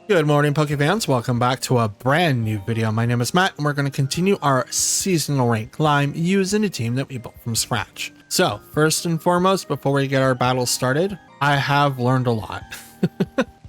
Good morning, Pokefans. Welcome back to a brand new video. My name is Matt, and we're going to continue our seasonal rank climb using a team that we built from scratch. So, first and foremost, before we get our battle started, I have learned a lot.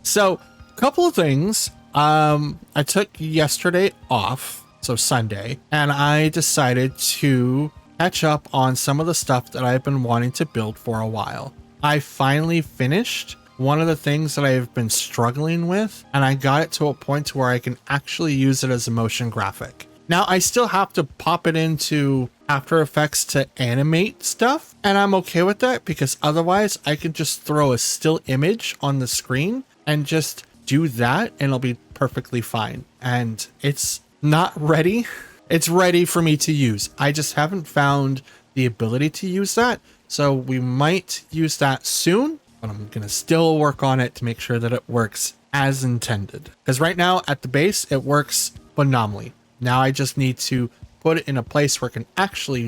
So, a couple of things. I took yesterday off, so Sunday, and I decided to catch up on some of the stuff that I've been wanting to build for a while. I finally finished one of the things that I've been struggling with, and I got it to a point where I can actually use it as a motion graphic. Now, I still have to pop it into After Effects to animate stuff, and I'm okay with that because otherwise I can just throw a still image on the screen and just do that and it'll be perfectly fine. And it's not ready. It's ready for me to use. I just haven't found the ability to use that. So we might use that soon, but I'm going to still work on it to make sure that it works as intended. Because right now at the base, it works phenomenally. Now I just need to put it in a place where it can actually,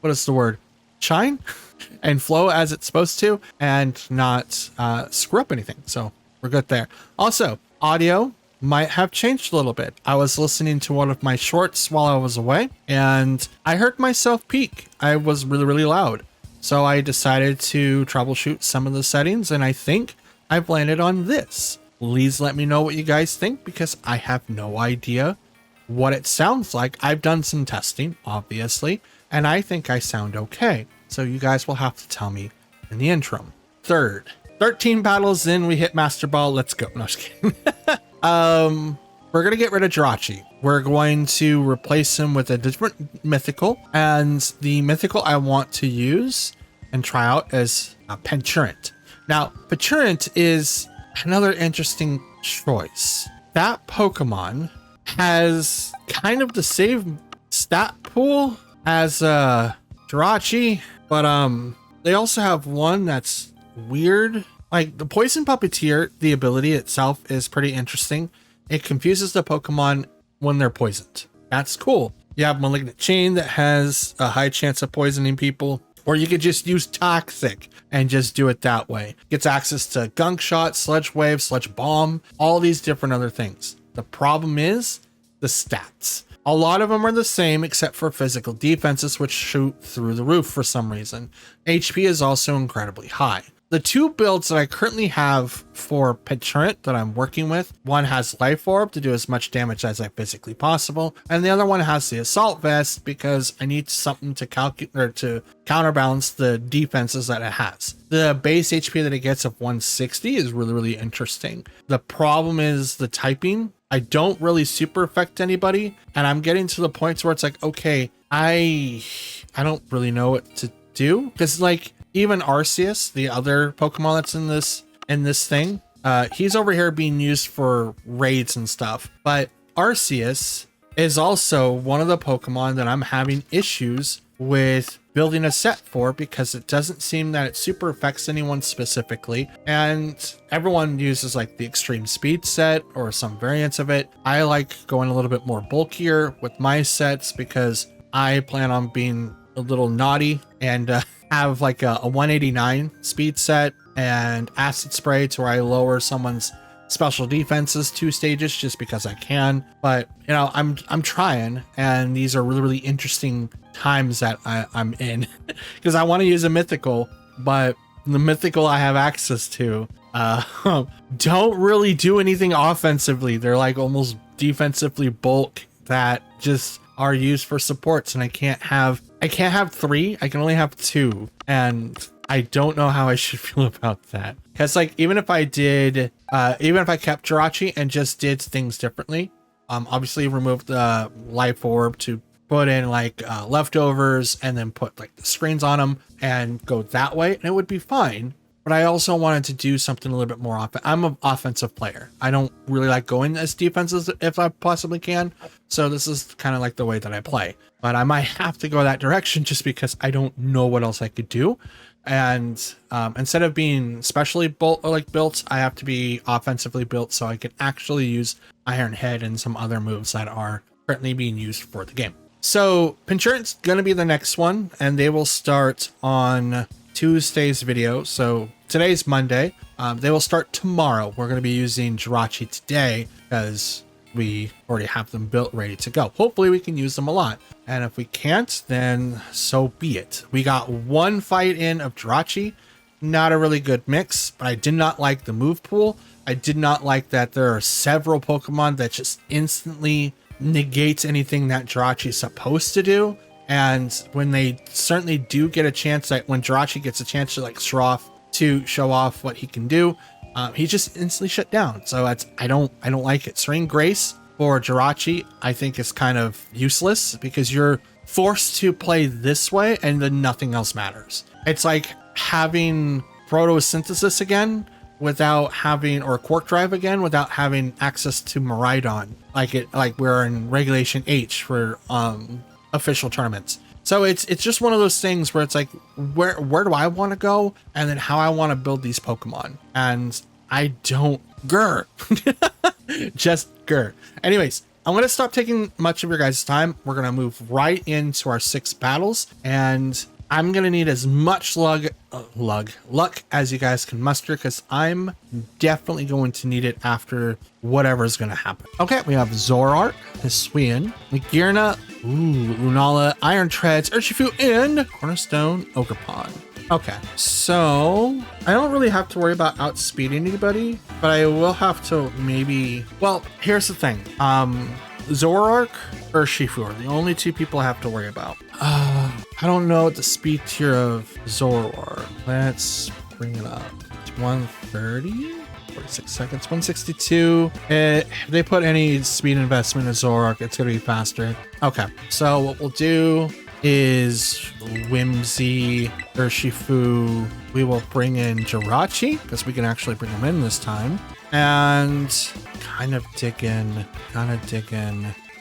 what is the word? Shine and flow as it's supposed to and not screw up anything. So we're good there. Also, audio might have changed a little bit. I was listening to one of my shorts while I was away and I heard myself peak. I was really, really loud. So I decided to troubleshoot some of the settings, and I think I've landed on this. Please let me know what you guys think, because I have no idea what it sounds like. I've done some testing, obviously, and I think I sound okay. So you guys will have to tell me in the interim. Third, 13 battles in, we hit Master Ball. Let's go. No, just kidding. We're going to get rid of Jirachi. We're going to replace him with a different mythical. And the mythical I want to use and try out is Penturant. Now, Penturant is another interesting choice. That Pokemon has kind of the same stat pool as Jirachi, but they also have one that's weird. Like the Poison Puppeteer, the ability itself is pretty interesting. It confuses the Pokemon when they're poisoned. That's cool. You have Malignant Chain that has a high chance of poisoning people, or you could just use Toxic and just do it that way. Gets access to Gunk Shot, Sludge Wave, Sludge Bomb, all these different other things. The problem is the stats. A lot of them are the same except for physical defenses, which shoot through the roof for some reason. HP is also incredibly high. The two builds that I currently have for Penturant that I'm working with, one has Life Orb to do as much damage as I physically possible, and the other one has the Assault Vest because I need something to calculate or to counterbalance the defenses that it has. The base HP that it gets of 160 is really, really interesting. The problem is the typing. I don't really super affect anybody, and I'm getting to the point where it's like, okay, I don't really know what to do, because like even Arceus, the other Pokemon that's in this thing, he's over here being used for raids and stuff. But Arceus is also one of the Pokemon that I'm having issues with building a set for, because it doesn't seem that it super affects anyone specifically. And everyone uses like the extreme speed set or some variants of it. I like going a little bit more bulkier with my sets because I plan on being a little naughty and have like a 189 speed set and acid spray to where I lower someone's special defenses 2 stages just because I can. But you know, I'm trying, and these are really, really interesting times that I'm in because I want to use a mythical, but the mythical I have access to don't really do anything offensively. They're like almost defensively bulk that just are used for supports, and I can't have 3. I can only have 2, and I don't know how I should feel about that. Because like even if I kept Jirachi and just did things differently, obviously removed the Life Orb to put in like leftovers and then put like the screens on them and go that way, and it would be fine. But I also wanted to do something a little bit more often. I'm an offensive player. I don't really like going as defenses if I possibly can. So this is kind of like the way that I play. But I might have to go that direction just because I don't know what else I could do. And instead of being specially built, I have to be offensively built so I can actually use Iron Head and some other moves that are currently being used for the game. So Penturant's going to be the next one, and they will start on Tuesday's video. So today's Monday. They will start tomorrow. We're going to be using Jirachi today because we already have them built ready to go. Hopefully we can use them a lot. And if we can't, then so be it. We got one fight in of Jirachi. Not a really good mix, but I did not like the move pool. I did not like that there are several Pokemon that just instantly negates anything that Jirachi is supposed to do. And when they certainly do get a chance, like when Jirachi gets a chance to like show off what he can do, he just instantly shut down. So I don't like it. Serene Grace for Jirachi, I think is kind of useless because you're forced to play this way and then nothing else matters. It's like having photosynthesis again without having, or Quark Drive again without having access to Miraidon, like we're in Regulation H for official tournaments. So it's just one of those things where it's like, where do I want to go, and then how I want to build these Pokemon, and I don't just anyways, I'm going to stop taking much of your guys' time. We're going to move right into our 6 battles, and I'm going to need as much luck as you guys can muster, because I'm definitely going to need it after whatever's going to happen. Okay, we have Zoroark, Hisuian, Magearna, Lunala, Iron Treads, Urshifu, and Cornerstone Ogerpon. Okay, so I don't really have to worry about outspeeding anybody, but I will have to maybe... Well, here's the thing. Zoroark or Urshifu are the only 2 people I have to worry about. I don't know what the speed tier of Zoroark. Let's bring it up. It's 130? 46 seconds, 162. If they put any speed investment in Zoroark, it's going to be faster. Okay, so what we'll do is Whimsy, Urshifu. We will bring in Jirachi because we can actually bring him in this time. And kind of dig in.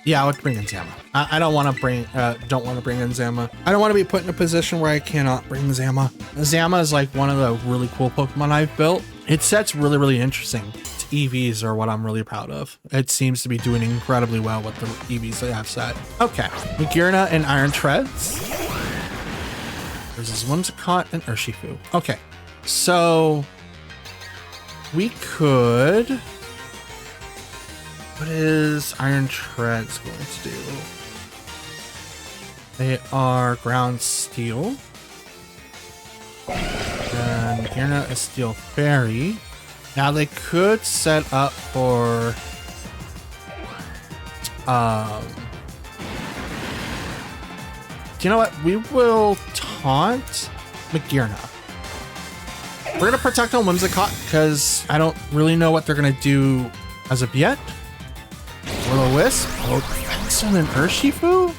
Yeah, I would bring in Zama. I don't want to bring in Zama. I don't want to be put in a position where I cannot bring Zama. Zama is like one of the really cool Pokemon I've built. Its set's really interesting. Its EVs are what I'm really proud of. It seems to be doing incredibly well with the EVs they have set. Okay, Magearna and Iron Treads. There's this Whimsicott and Urshifu. Okay, so we could... What is Iron Treads going to do? They are Ground Steel. And Magearna is Steel Fairy. Now they could set up for... you know what? We will taunt Magearna. We're going to protect on Whimsicott because I don't really know what they're going to do as of yet. Will-O-Wisp? Oh, Fenson and Urshifu?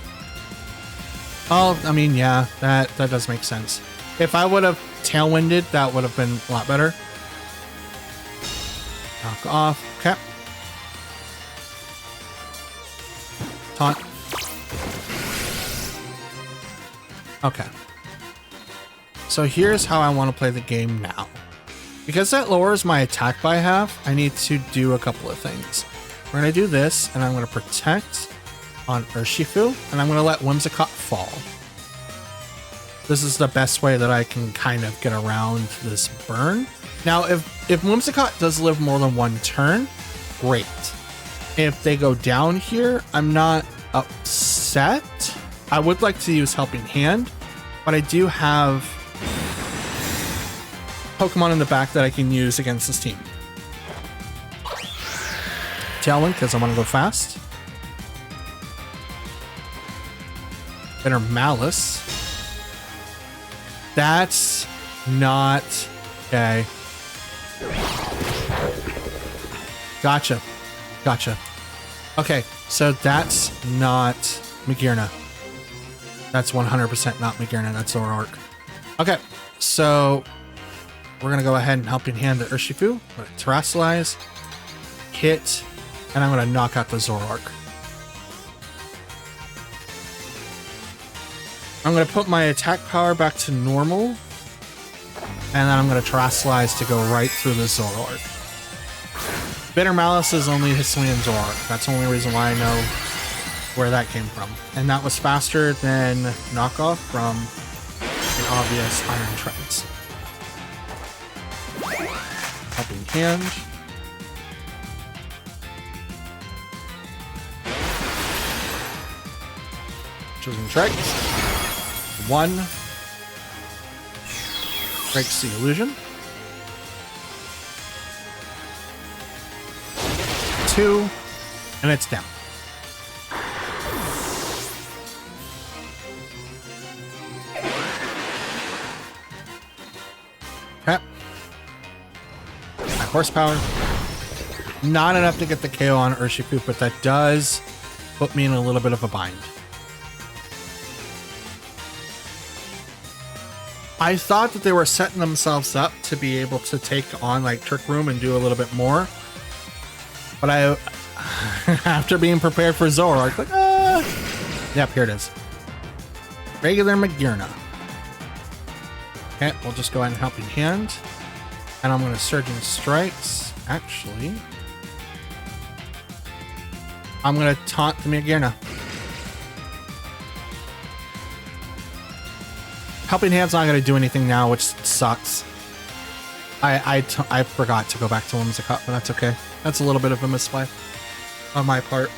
Oh, I mean, yeah, that does make sense. If I would have Tailwinded, that would have been a lot better. Knock off. Okay. Taunt. Okay. So here's how I want to play the game now. Because that lowers my attack by half, I need to do a couple of things. We're going to do this, and I'm going to protect on Urshifu, and I'm going to let Whimsicott fall. This is the best way that I can kind of get around this burn. Now, if Whimsicott does live more than 1 turn, great. If they go down here, I'm not upset. I would like to use Helping Hand, but I do have Pokemon in the back that I can use against this team. Tailwind, because I want to go fast. Bitter Malice. That's not... Okay. Gotcha. Okay, so that's not Magearna. That's 100% not Magearna, that's Zoroark. Okay, so we're going to go ahead and Helping Hand the Urshifu. I'm going to Terrasilize, hit, and I'm going to knock out the Zoroark. I'm going to put my attack power back to normal, and then I'm going to Terrasilize to go right through the Zoroark. Bitter Malice is only Hisuian Zoroark. That's the only reason why I know where that came from. And that was faster than knockoff from the obvious Iron Treads. Helping Hand. Choosing Strikes. 1. Breaks the illusion. 2. And it's down. Okay. High horsepower. Not enough to get the KO on Urshifu, but that does put me in a little bit of a bind. I thought that they were setting themselves up to be able to take on like Trick Room and do a little bit more. But after being prepared for Zoroark, like, yep, here it is. Regular Magearna. Okay, we'll just go ahead and Helping Hand. And I'm going to Surging Strikes. Actually, I'm going to taunt the Magearna. Helping Hand's not going to do anything now, which sucks. I forgot to go back to Whimsicott, but that's okay. That's a little bit of a misplay on my part.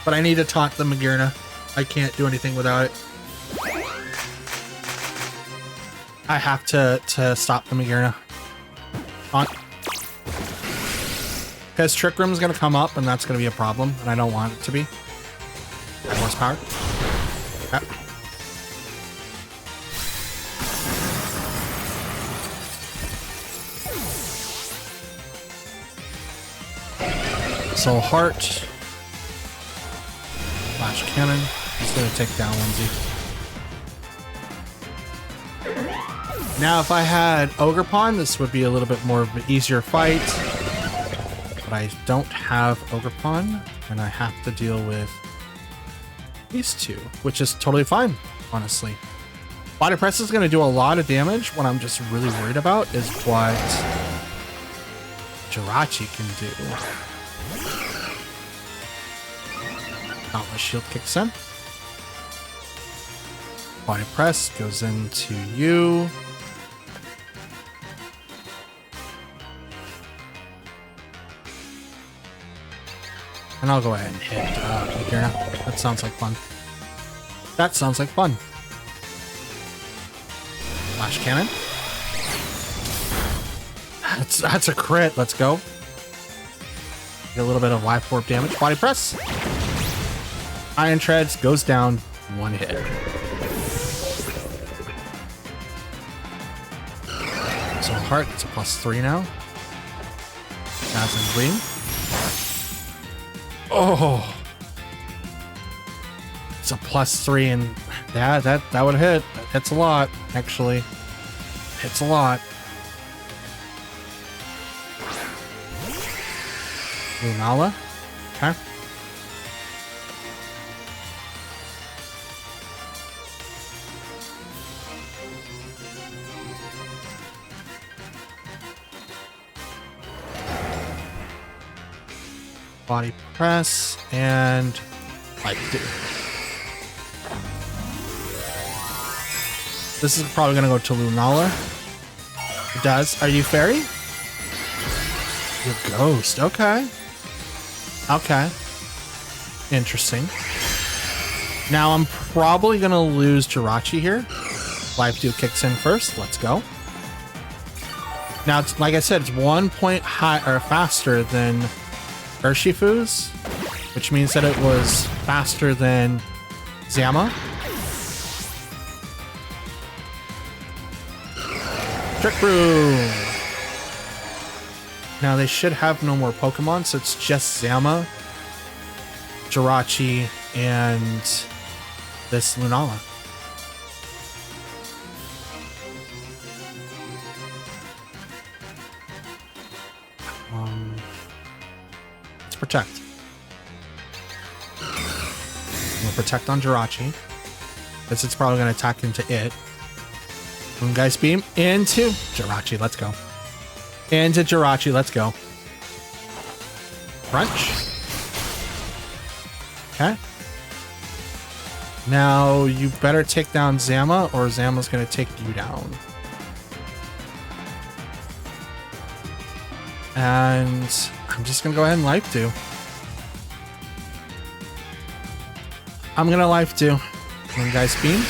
But I need to taunt the Magearna. I can't do anything without it. I have to stop the Magearna. Taunt. Because Trick Room's going to come up, and that's going to be a problem, and I don't want it to be. High horsepower. Okay. Soul Heart. Flash Cannon. It's going to take down Whimsy. Now, if I had Ogerpon, this would be a little bit more of an easier fight. But I don't have Ogerpon, and I have to deal with these two, which is totally fine, honestly. Body Press is going to do a lot of damage. What I'm just really worried about is what Jirachi can do. Dauntless Shield kicks in. Body Press goes into you. And I'll go ahead and hit Magearna. That sounds like fun. That sounds like fun. Flash Cannon. That's a crit. Let's go. Get a little bit of Life Orb damage. Body Press. Iron Treads goes down. 1 hit. So Heart, it's a +3 now. Dazzling Gleam. Oh, it's a +3, and yeah, that would hit. Hits a lot, actually. Hits a lot. Lunala. Okay. Body Press and Light Dew. This is probably going to go to Lunala. It does. Are you Fairy? You're Ghost. Okay. Okay. Interesting. Now I'm probably going to lose Jirachi here. Life Dew kicks in first. Let's go. Now, it's, like I said, it's 1 point high or faster than Urshifu's, which means that it was faster than Zama. Trick Room. Now they should have no more Pokemon, so it's just Zama, Jirachi, and this Lunala. Let's protect. We'll protect on Jirachi, because it's probably going to attack into it. Moongeist Beam into Jirachi. Let's go. Into Jirachi. Let's go. Crunch. Okay. Now you better take down Zama or Zama's gonna take you down. And I'm just gonna go ahead and life do. I'm gonna life do. One guy's beam.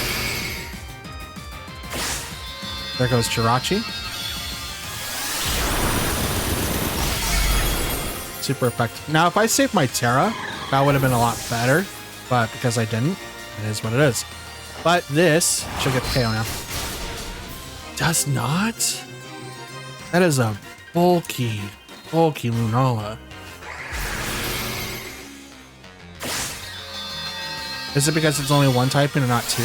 There goes Jirachi. Super effective. Now, if I saved my Terra, that would have been a lot better. But because I didn't, it is what it is. But this should get the KO now. Does not? That is a bulky Lunala. Is it because it's only one typing and not two?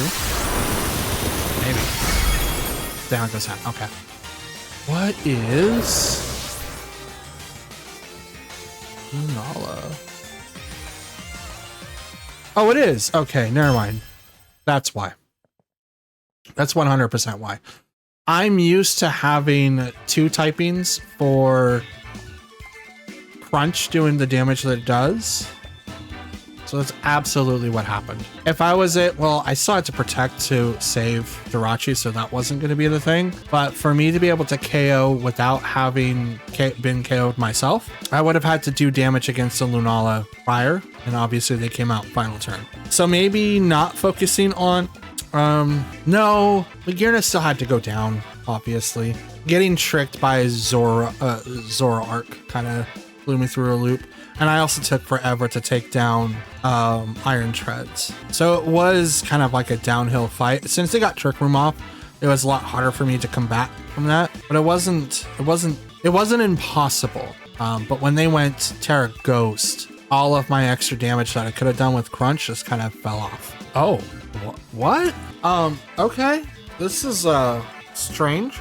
Maybe. Down goes that. Okay. What is Lunala? Oh, it is. Okay, never mind. That's why. That's 100% why. I'm used to having two typings for Crunch doing the damage that it does. So that's absolutely what happened. If I was it, well, I still had to protect to save Jirachi, so that wasn't going to be the thing. But for me to be able to KO without having been KO'd myself, I would have had to do damage against the Lunala prior, and obviously they came out final turn. So maybe not focusing on... no, Magearna still had to go down, obviously. Getting tricked by Zoroark kind of blew me through a loop. And I also took forever to take down Iron Treads. So it was kind of like a downhill fight. Since they got Trick Room off, it was a lot harder for me to combat from that. But it wasn't impossible. But when they went Terra Ghost, all of my extra damage that I could have done with Crunch just kind of fell off. Oh, what? Okay. This is strange.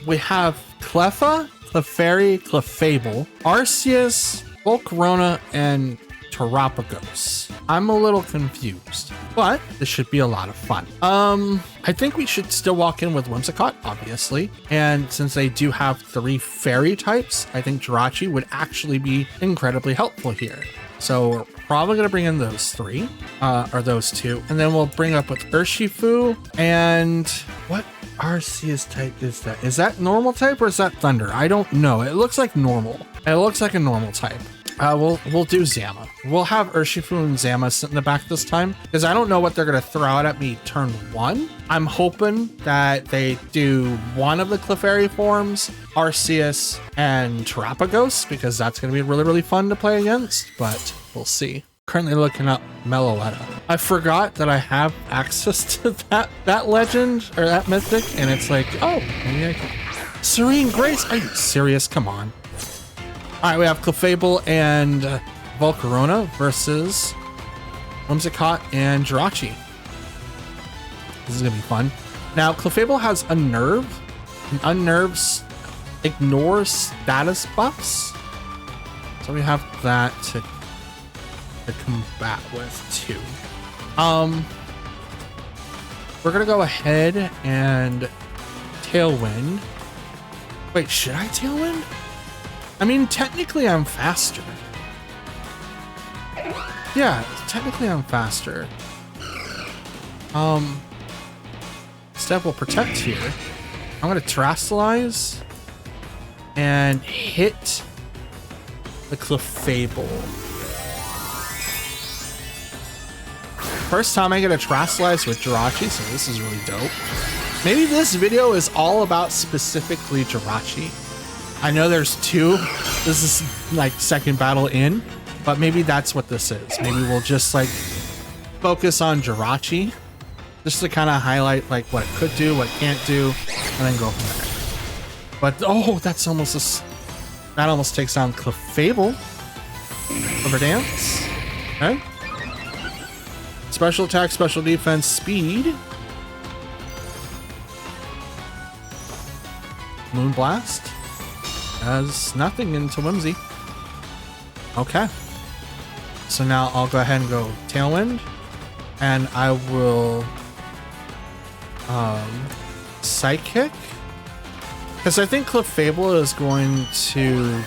We have Cleffa, Clefairy, Clefable, Arceus, Volcarona, and Terapagos. I'm a little confused, but this should be a lot of fun. I think we should still walk in with Whimsicott, obviously. And since they do have 3 fairy types, I think Jirachi would actually be incredibly helpful here. So we're probably going to bring in those 3, or those 2. And then we'll bring up with Urshifu. And what Arceus type is that? Is that normal type or is that Thunder? I don't know. It looks like normal. It looks like a normal type. We'll do Zama. We'll have Urshifu and Zama sit in the back this time because I don't know what they're going to throw out at me turn 1. I'm hoping that they do one of the Clefairy forms, Arceus and Terapagos, because that's going to be really, really fun to play against, but we'll see. Currently looking up Meloetta. I forgot that I have access to that legend or that mythic, and it's like, oh, maybe I can. Serene Grace? Are you serious? Come on. All right, we have Clefable and Volcarona versus Whimsicott and Jirachi. This is gonna be fun. Now, Clefable has Unnerve, and Unnerves ignores status buffs. So we have that to combat with too. We're gonna go ahead and Tailwind. Wait, should I Tailwind? I mean, technically I'm faster. Yeah, technically I'm faster. Step will protect here. I'm gonna Terrasilize and hit the Clefable. First time I get a Terrasilize with Jirachi, so this is really dope. Maybe this video is all about specifically Jirachi. I know there's 2. This is like second battle in, but maybe that's what this is. Maybe we'll just like focus on Jirachi just to kind of highlight like what it could do, what it can't do, and then go from there. But oh, that almost takes down Clefable. Over dance. Okay. Special attack, special defense, speed. Moonblast. Does nothing into Whimsy. Okay. So now I'll go ahead and go Tailwind. And I will Psychic. Because I think Clefable is going to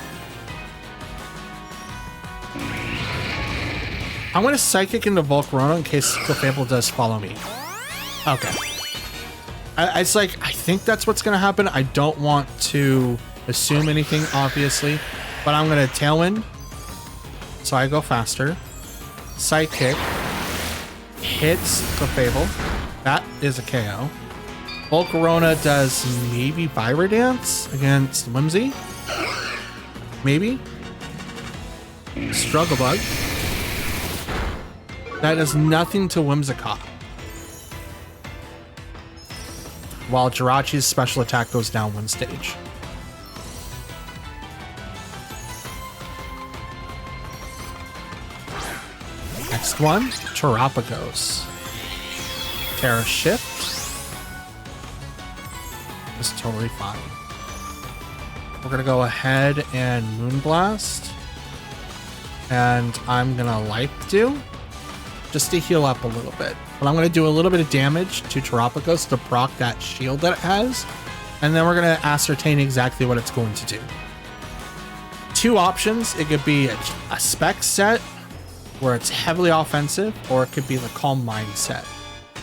I'm going to Psychic into Volcarona in case Clefable does follow me. Okay. It's like, I think that's what's going to happen. I don't want to assume anything, obviously, but I'm going to Tailwind. So I go faster. Psychic. Hits Clefable. That is a KO. Volcarona does maybe Vibra Dance against Whimsy. Maybe. Struggle Bug. That does nothing to Whimsicott. While Jirachi's special attack goes down one stage. Next one, Terapagos. Terra Shift. Is totally fine. We're gonna go ahead and Moonblast. And I'm gonna Life Dew just to heal up a little bit. But I'm gonna do a little bit of damage to Terapagos to proc that shield that it has. And then we're gonna ascertain exactly what it's going to do. Two options. It could be a spec set where it's heavily offensive, or it could be the Calm Mind set.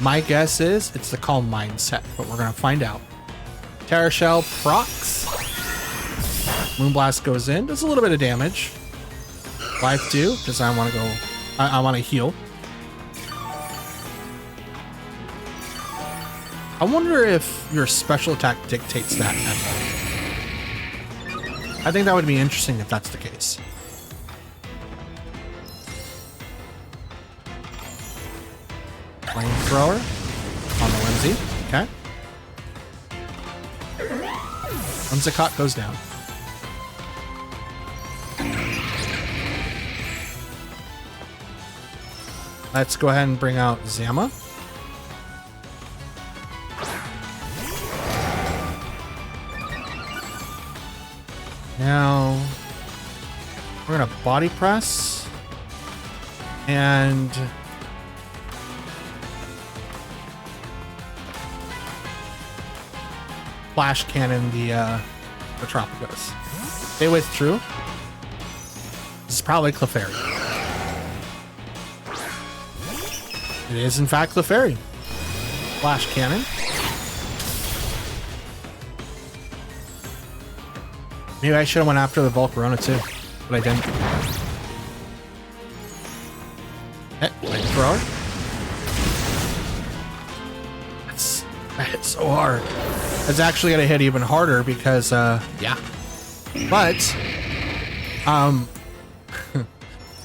My guess is it's the Calm Mind set, but we're gonna find out. Terra Shell procs. Moonblast goes in, does a little bit of damage. Life Dew, because I want to go, I want to heal. I wonder if your special attack dictates that at all. I think that would be interesting if that's the case. Flamethrower on the Whimsy. Okay. Whimsicott goes down. Let's go ahead and bring out Zama. Now we're gonna Body Press and Flash Cannon the Terapagos. They withdrew. This is probably Clefairy. It is in fact Clefairy. Flash Cannon. Maybe I should have went after the Volcarona too, but I didn't. Hey, Flamethrower. That hit so hard. It's actually gonna hit even harder because yeah. But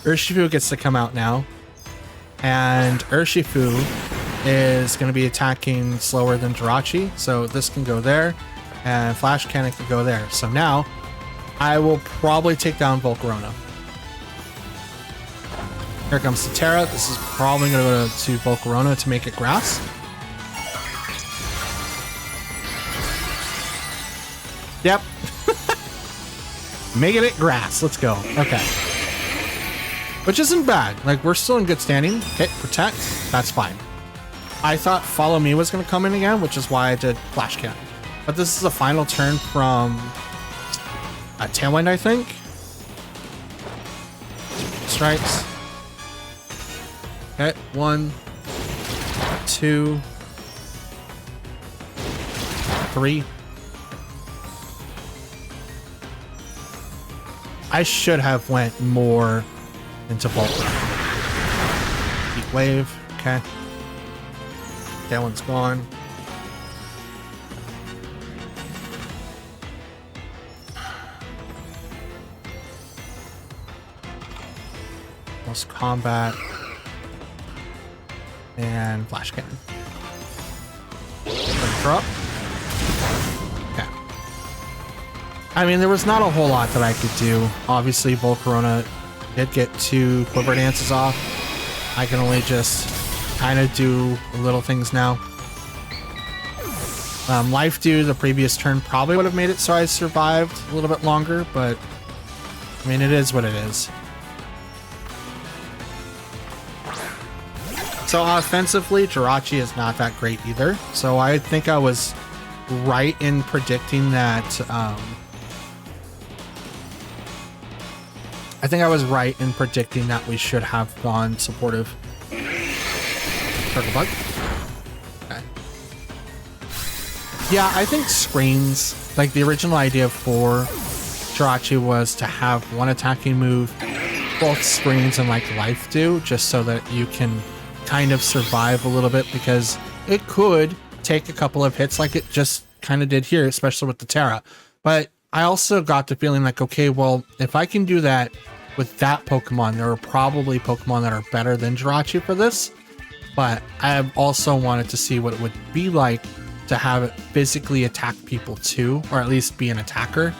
Urshifu gets to come out now. And Urshifu is going to be attacking slower than Jirachi, so this can go there, and Flash Cannon can go there. So now, I will probably take down Volcarona. Here comes the Terra. This is probably going to go to Volcarona to make it grass. Yep. Making it grass. Let's go. Okay. Which isn't bad. Like, we're still in good standing. Okay, Protect. That's fine. I thought Follow Me was going to come in again, which is why I did Flash Cannon. But this is a final turn from Tailwind, I think. Strikes. Okay, 1, 2, 3. I should have went more into Bolt. Heat Wave. Okay. That one's gone. Most Combat. And Flash Cannon. Drop. Okay. I mean, there was not a whole lot that I could do. Obviously, Volcarona did get 2 Quiver Dances off. I can only just kind of do little things now. Life Dew the previous turn probably would have made it so I survived a little bit longer, but I mean, it is what it is. So offensively, Jirachi is not that great either. So I think I was right in predicting that I think I was right in predicting that we should have gone supportive. Circle bug. Okay. Yeah, I think screens, like the original idea for Jirachi was to have one attacking move, both screens and like life do, just so that you can kind of survive a little bit, because it could take a couple of hits like it just kind of did here, especially with the Terra. But I also got the feeling like, okay, well, if I can do that with that Pokemon, there are probably Pokemon that are better than Jirachi for this. But I have also wanted to see what it would be like to have it physically attack people too, or at least be an attacker,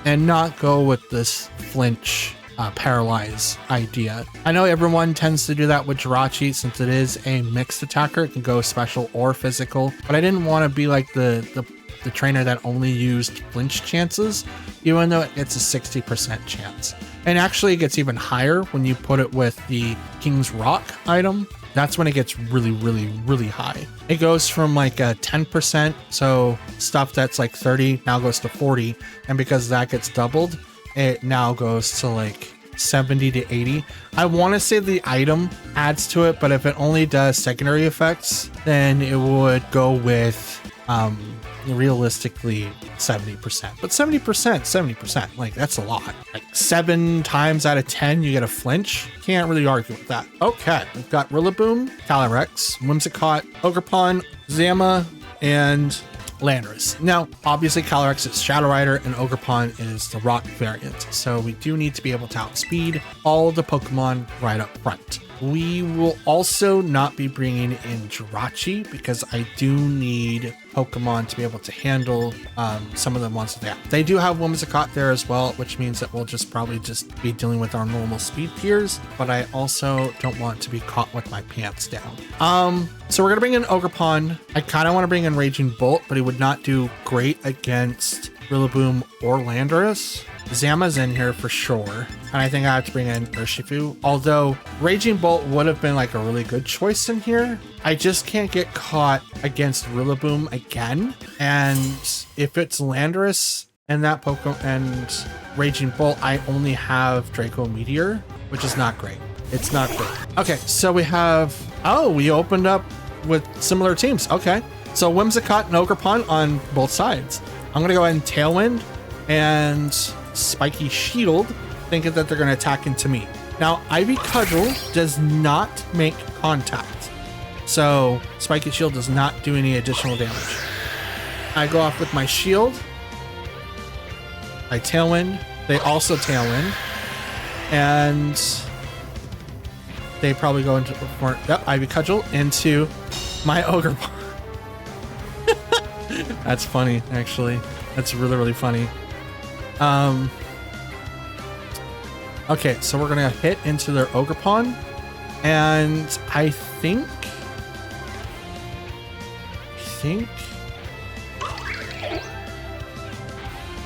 and not go with this flinch, paralyze idea. I know everyone tends to do that with Jirachi since it is a mixed attacker. It can go special or physical, but I didn't want to be like the trainer that only used flinch chances, even though it gets a 60% chance. And actually it gets even higher when you put it with the King's Rock item. That's when it gets really, really, really high. It goes from like a 10%, so stuff that's like 30 now goes to 40, and because that gets doubled, it now goes to like 70 to 80. I want to say the item adds to it, but if it only does secondary effects, then it would go with realistically 70%. But 70%, like that's a lot. Like 7 times out of 10 you get a flinch. Can't really argue with that. Okay, we've got Rillaboom, Calyrex, Whimsicott, Ogerpon, Zama, and Landorus. Now, obviously Calyrex is Shadow Rider and Ogerpon is the Rock variant, so we do need to be able to outspeed all the Pokemon right up front. We will also not be bringing in Jirachi because I do need Pokemon to be able to handle some of the ones that they have. They do have Whimsicott there as well, which means that we'll probably be dealing with our normal speed tiers, but I also don't want to be caught with my pants down. So we're gonna bring in Ogerpon. I kind of want to bring in Raging Bolt, but he would not do great against Rillaboom or Landorus. Zama's in here for sure, and I think I have to bring in Urshifu, although Raging Bolt would have been like a really good choice in here. I just can't get caught against Rillaboom again, and if it's Landorus and that Pokemon and Raging Bolt, I only have Draco Meteor, which is not great. It's not great. Okay, so we have, we opened up with similar teams. Okay, so Whimsicott and Ogerpon on both sides. I'm gonna go ahead and Tailwind and Spiky Shield, thinking that they're going to attack into me. Now, Ivy Cudgel does not make contact, so Spiky Shield does not do any additional damage. I go off with my shield. I Tailwind. They also Tailwind. And they probably go into Ivy Cudgel into my Ogerpon. That's funny, actually. That's really, really funny. Okay, so we're gonna hit into their Ogerpon, and I think,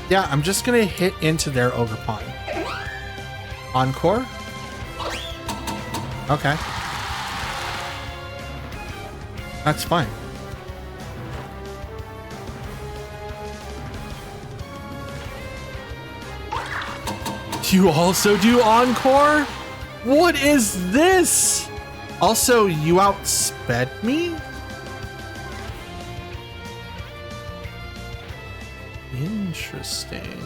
yeah, I'm just gonna hit into their Ogerpon. Encore. Okay, that's fine. You also do Encore? What is this? Also, you outsped me? Interesting.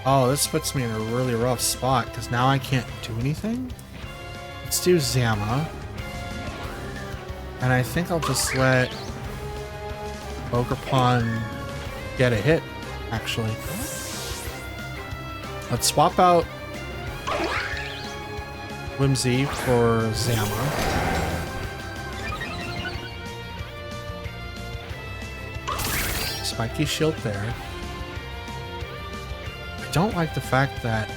Oh, this puts me in a really rough spot because now I can't do anything. Let's do Zama. And I think I'll just let Ogerpon get a hit. Actually, let's swap out Whimsy for Zama. Spiky Shield there. I don't like the fact that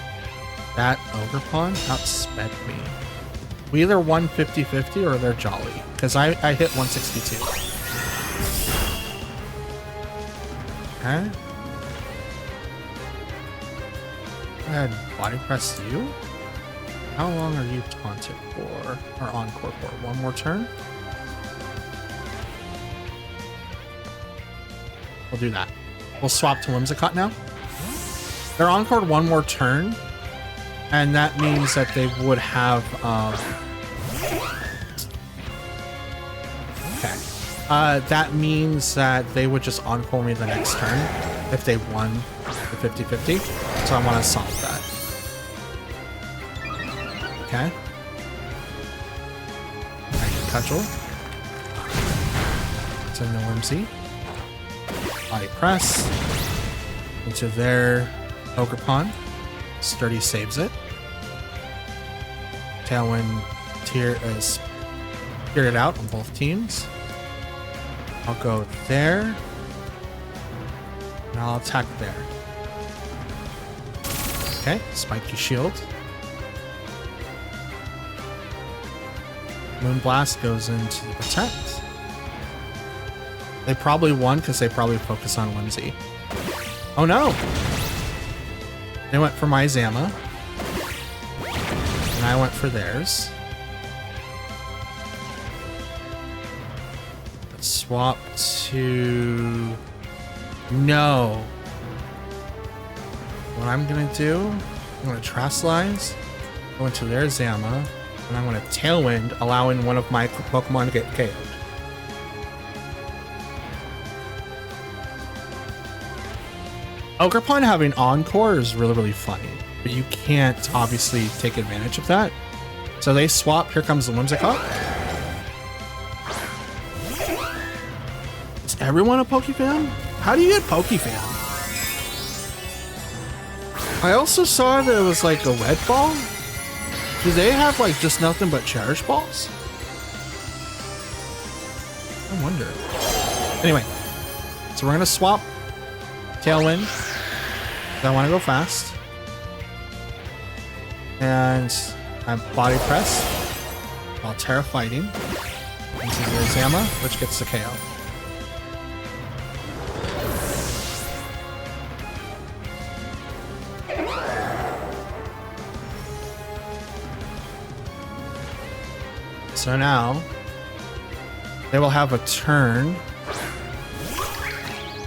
Ogerpon outsped me. We either won 50-50 or they're jolly, because I hit 162. Okay. Go ahead, body press you. How long are you taunted for? Or Encore for? One more turn? We'll do that. We'll swap to Whimsicott now. They're encored one more turn, and that means that they would have, okay. That means that they would just encore me the next turn if they won the 50-50. So I want to solve that. Okay. I can cudgel. Send the Whimsy. Body press. Into their Ogerpon. Sturdy saves it. Tailwind is tiered out on both teams. I'll go there. And I'll attack there. Okay, spiky shield. Moonblast goes into the protect. They probably won because they probably focus on Whimsy. Oh no! They went for my Zama. And I went for theirs. Let's swap to... No. What I'm gonna do, I'm gonna Terrasilize, go into their Zama, and I'm gonna Tailwind, allowing one of my Pokemon to get KO'd. Ogerpon having Encore is really, really funny, but you can't obviously take advantage of that. So they swap, here comes the Whimsicott. Is everyone a Pokefan? How do you get Pokefan? I also saw that it was like a red ball. Do they have like just nothing but Cherish balls? I wonder. Anyway, so we're gonna swap Tailwind. I want to go fast. And I body press while Terra fighting into their Zama, which gets the KO. So now they will have a turn.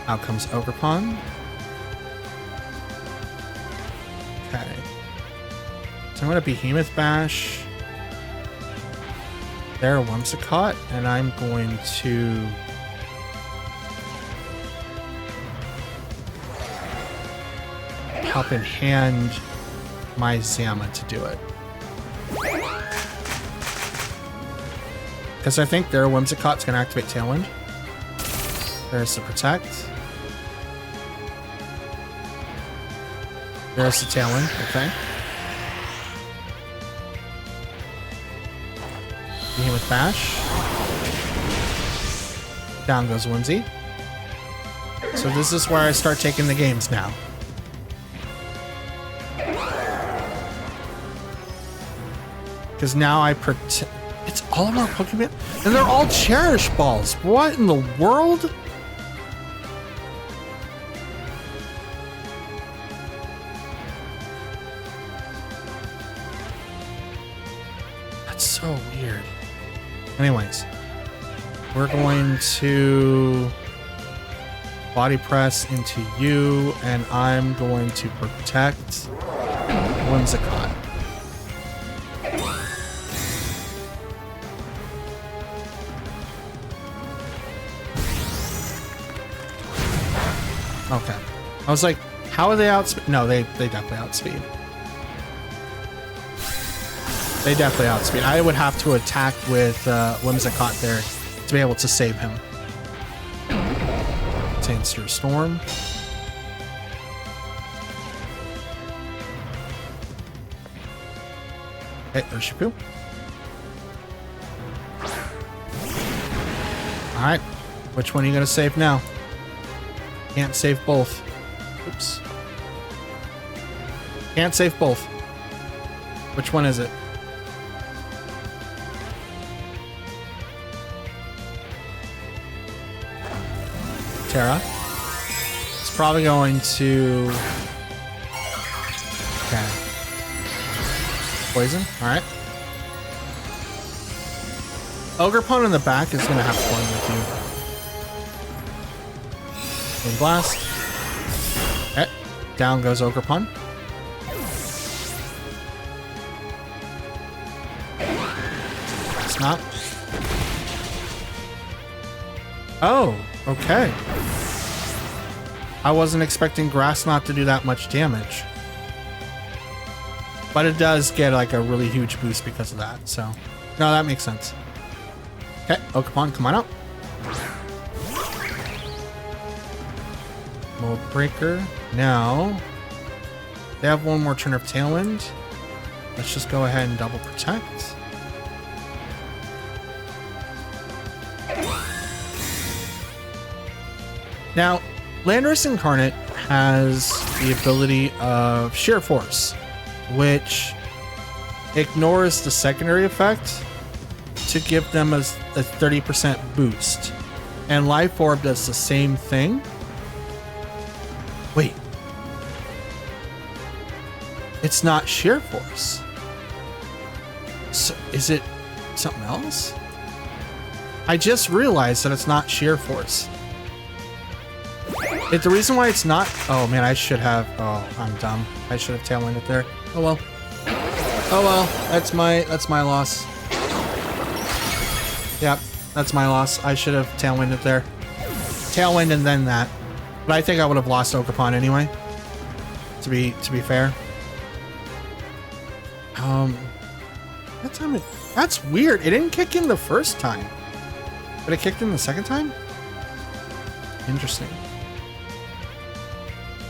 Out comes Ogerpon. Okay. So I'm going to Behemoth Bash. They're Whimsicott, and I'm going to help in hand my Zama to do it. Because I think their Whimsicott's going to activate Tailwind. There's the Protect. There's the Tailwind, okay. Behemoth Bash. Down goes Whimsy. So this is where I start taking the games now. Because now I protect... It's all of our Pokemon, and they're all Cherish balls. What in the world? That's so weird. Anyways, we're going to body press into you, and I'm going to protect Whimsicott. Okay. I was like, how are they outspeed? No, they definitely outspeed. They definitely outspeed. I would have to attack with Whimsicott there to be able to save him. Sandster Storm. Okay, Urshifu. Alright. Which one are you going to save now? Can't save both. Oops. Can't save both. Which one is it? Terra. It's probably going to... Okay. Poison. Alright. Ogerpon in the back is going to have fun with you. Blast. Okay. Down goes Ogerpon. It's not. Oh, okay. I wasn't expecting Grass Knot to do that much damage. But it does get like a really huge boost because of that, so. No, that makes sense. Okay, Ogerpon, come on out. Mold Breaker. Now, they have one more turn of Tailwind. Let's just go ahead and double protect. Now, Landorus Incarnate has the ability of Sheer Force, which ignores the secondary effect to give them a 30% boost. And Life Orb does the same thing. Wait. It's not Sheer Force. So is it something else? I just realized that it's not Sheer Force. The reason why it's not... Oh man, I should have... Oh, I'm dumb. I should have Tailwinded there. Oh well. Oh well, that's my loss. Yep, that's my loss. I should have Tailwinded there. Tailwind and then that. But I think I would have lost Ogerpon anyway. To be fair. That time that's weird. It didn't kick in the first time. But it kicked in the second time? Interesting.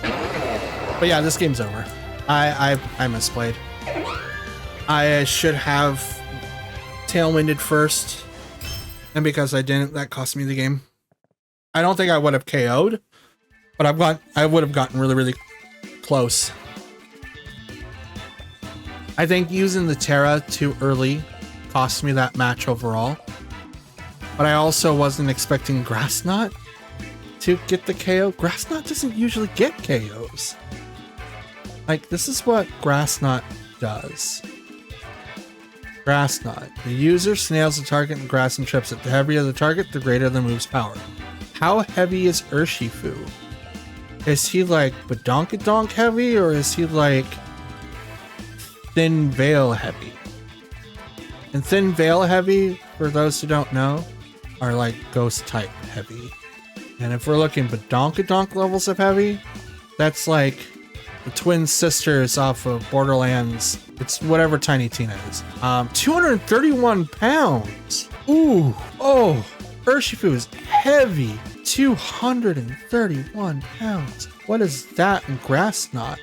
But yeah, this game's over. I misplayed. I should have Tailwinded first. And because I didn't, that cost me the game. I don't think I would have KO'd, but I would have gotten really, really close. I think using the Terra too early cost me that match overall. But I also wasn't expecting Grass Knot to get the KO. Grass Knot doesn't usually get KOs. Like, this is what Grass Knot does. Grass Knot. The user snails the target in grass and trips it. The heavier the target, the greater the move's power. How heavy is Urshifu? Is he like Badonkadonk heavy, or is he like Thin Veil heavy? And Thin Veil heavy, for those who don't know, are like ghost type heavy. And if we're looking Badonkadonk levels of heavy, that's like the twin sisters off of Borderlands. It's whatever Tiny Tina is. 231 pounds. Ooh. Oh. Urshifu is heavy. 231 pounds. What is that in Grass Knot?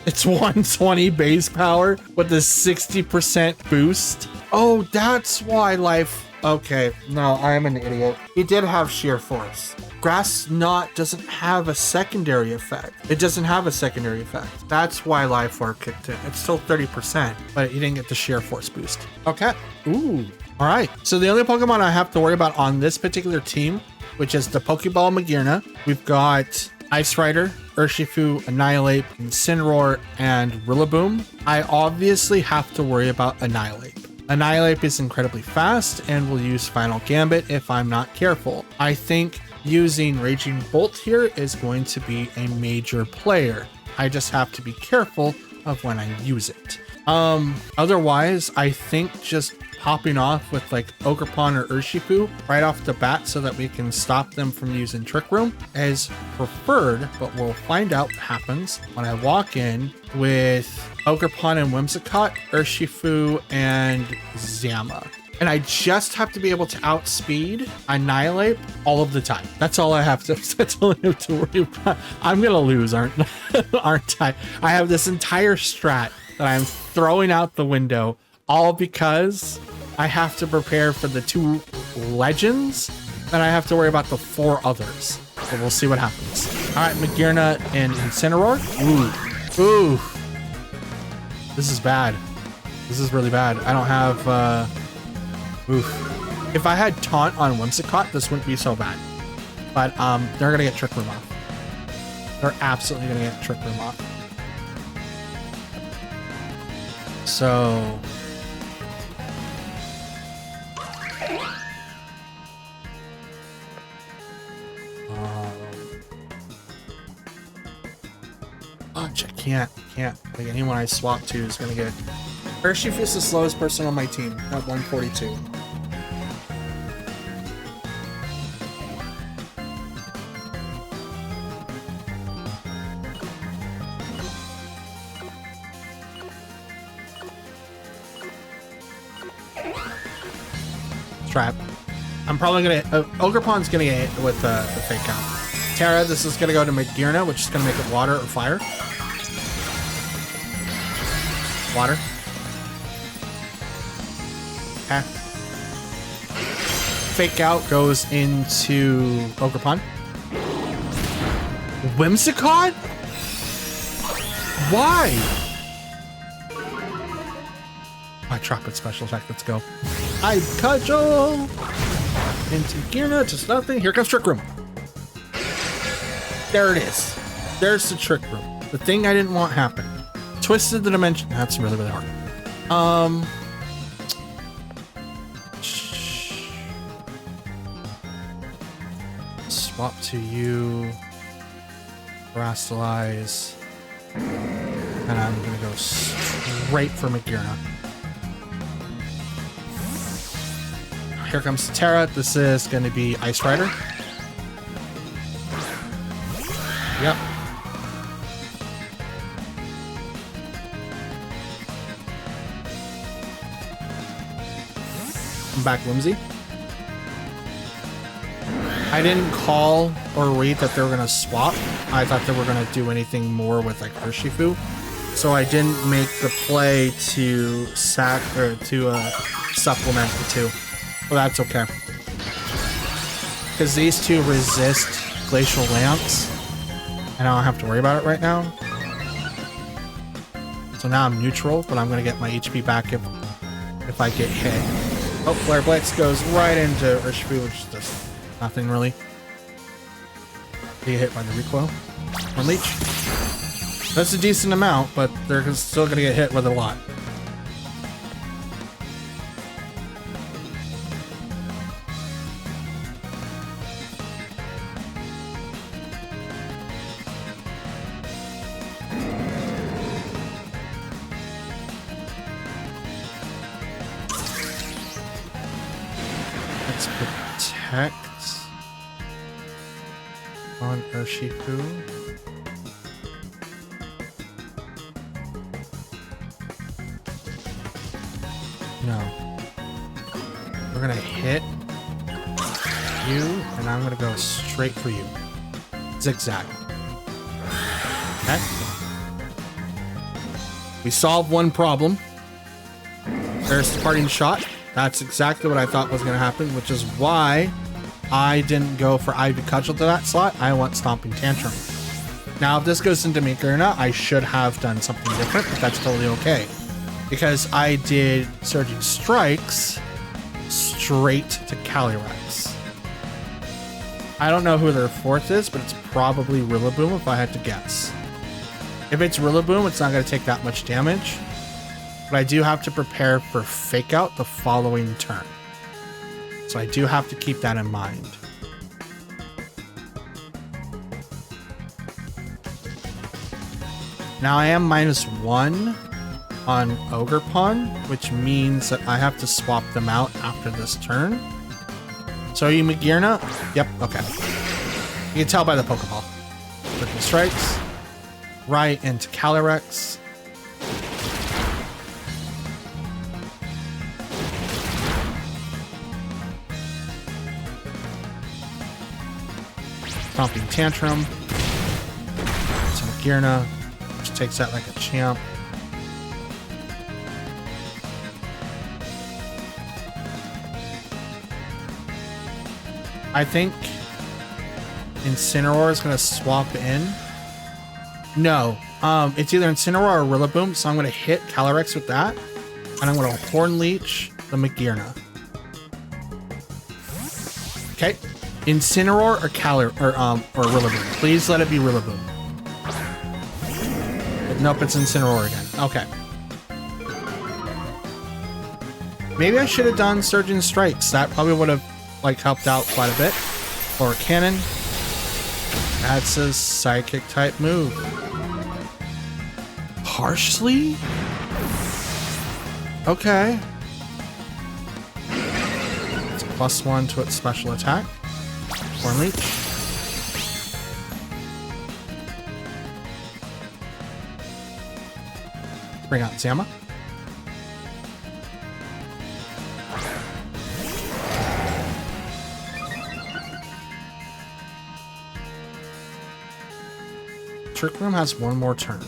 It's 120 base power with a 60% boost. Oh, that's why Life... Okay, no, I am an idiot. He did have Sheer Force. Grass Knot doesn't have a secondary effect. It doesn't have a secondary effect. That's why Life Orb kicked in. It's still 30%, but you didn't get the Sheer Force boost. Okay. Ooh. All right. So the only Pokemon I have to worry about on this particular team, which is the Pokeball Magearna, we've got Ice Rider, Urshifu, Annihilate, Incineroar, and Rillaboom. I obviously have to worry about Annihilate. Annihilate is incredibly fast and will use Final Gambit if I'm not careful. I think using Raging Bolt here is going to be a major player. I just have to be careful of when I use it. Otherwise, I think just popping off with like Ogerpon or Urshifu right off the bat so that we can stop them from using Trick Room is preferred, but we'll find out what happens when I walk in with Ogerpon and Whimsicott, Urshifu, and Zama. And I just have to be able to outspeed Annihilate all of the time. That's all I have to, that's all I have to worry about. I'm gonna lose, aren't I? I have this entire strat that I'm throwing out the window, all because I have to prepare for the 2 legends, and I have to worry about the 4 others. So we'll see what happens. All right, Magearna and Incineroar. Ooh, ooh. This is bad. This is really bad. I don't have, oof. If I had Taunt on Whimsicott, this wouldn't be so bad. But they're gonna get Trick Room off. They're absolutely gonna get Trick Room off. So... Much. I can't. Like anyone I swap to is gonna get. Urshifu is the slowest person on my team at 142. Trap. I'm probably gonna. Ogerpon's gonna get hit with the fake out. Terra, this is gonna go to Magearna, which is gonna make it water or fire. Water. Okay. Fake out goes into Ogerpon. Whimsicott? Why? My Trumpet special effect, let's go. I cudgel into Gearna, just nothing. Here comes Trick Room. There it is. There's the Trick Room. The thing I didn't want happen. Twisted the dimension. That's really, really hard. Swap to you. Rastalize. And I'm gonna go straight for Magearna. Here comes Terra. This is going to be Ice Rider. Yep. I'm back, Whimsy. I didn't call or read that they were going to swap. I thought they were going to do anything more with like Urshifu. So I didn't make the play to supplement the two. Well, that's okay. Because these two resist Glacial Lance. And I don't have to worry about it right now. So now I'm neutral, but I'm going to get my HP back if I get hit. Oh, Flare Blitz goes right into Urshifu, which is just nothing really. Get hit by the recoil. One leech. That's a decent amount, but they're still going to get hit with a lot. Let's protect on Urshifu. No. We're gonna hit you, and I'm gonna go straight for you. Zigzag. Okay. We solved one problem. There's the parting shot. That's exactly what I thought was going to happen, which is why I didn't go for Ivy Cudgel to that slot. I went Stomping Tantrum. Now, if this goes into Magearna, I should have done something different, but that's totally okay. Because I did Surging Strikes straight to Calyrex. I don't know who their fourth is, but it's probably Rillaboom if I had to guess. If it's Rillaboom, it's not going to take that much damage. But I do have to prepare for Fake Out the following turn. So I do have to keep that in mind. Now I am -1 on Ogerpon, which means that I have to swap them out after this turn. So are you Magearna? Yep, okay. You can tell by the Pokeball. Triple Strikes. Right into Calyrex. Stomping Tantrum. To Magearna, which takes that like a champ. I think Incineroar is going to swap in. No, it's either Incineroar or Rillaboom, so I'm going to hit Calyrex with that, and I'm going to Horn Leech the Magearna. Okay. Incineroar or Rillaboom. Please let it be Rillaboom. Nope, it's Incineroar again. Okay. Maybe I should have done Surging Strikes. That probably would have like helped out quite a bit. Or Cannon. That's a Psychic type move. harshly? Okay. It's +1 to its special attack. Horn Leech. Bring out Zama. Trick Room has one more turn.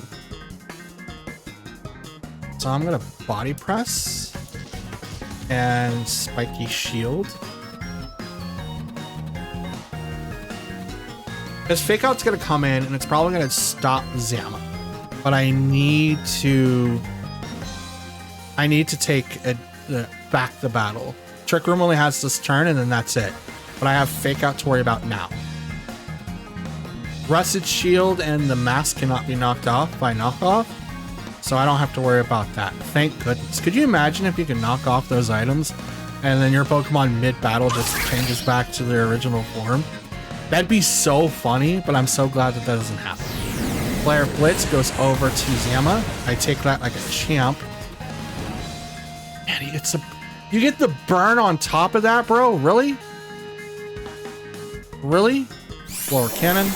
So I'm gonna Body Press and Spiky Shield. Because Fake Out's gonna come in and it's probably gonna stop Zama. But I need to take back the battle. Trick Room only has this turn and then that's it. But I have Fake Out to worry about now. Rusted Shield and the mask cannot be knocked off by knockoff, so I don't have to worry about that. Thank goodness. Could you imagine if you could knock off those items and then your Pokemon mid-battle just changes back to their original form? That'd be so funny, but I'm so glad that that doesn't happen. Flare Blitz goes over to Zama. I take that like a champ. Man, you get the burn on top of that, bro? Really? Really? Floor Cannon.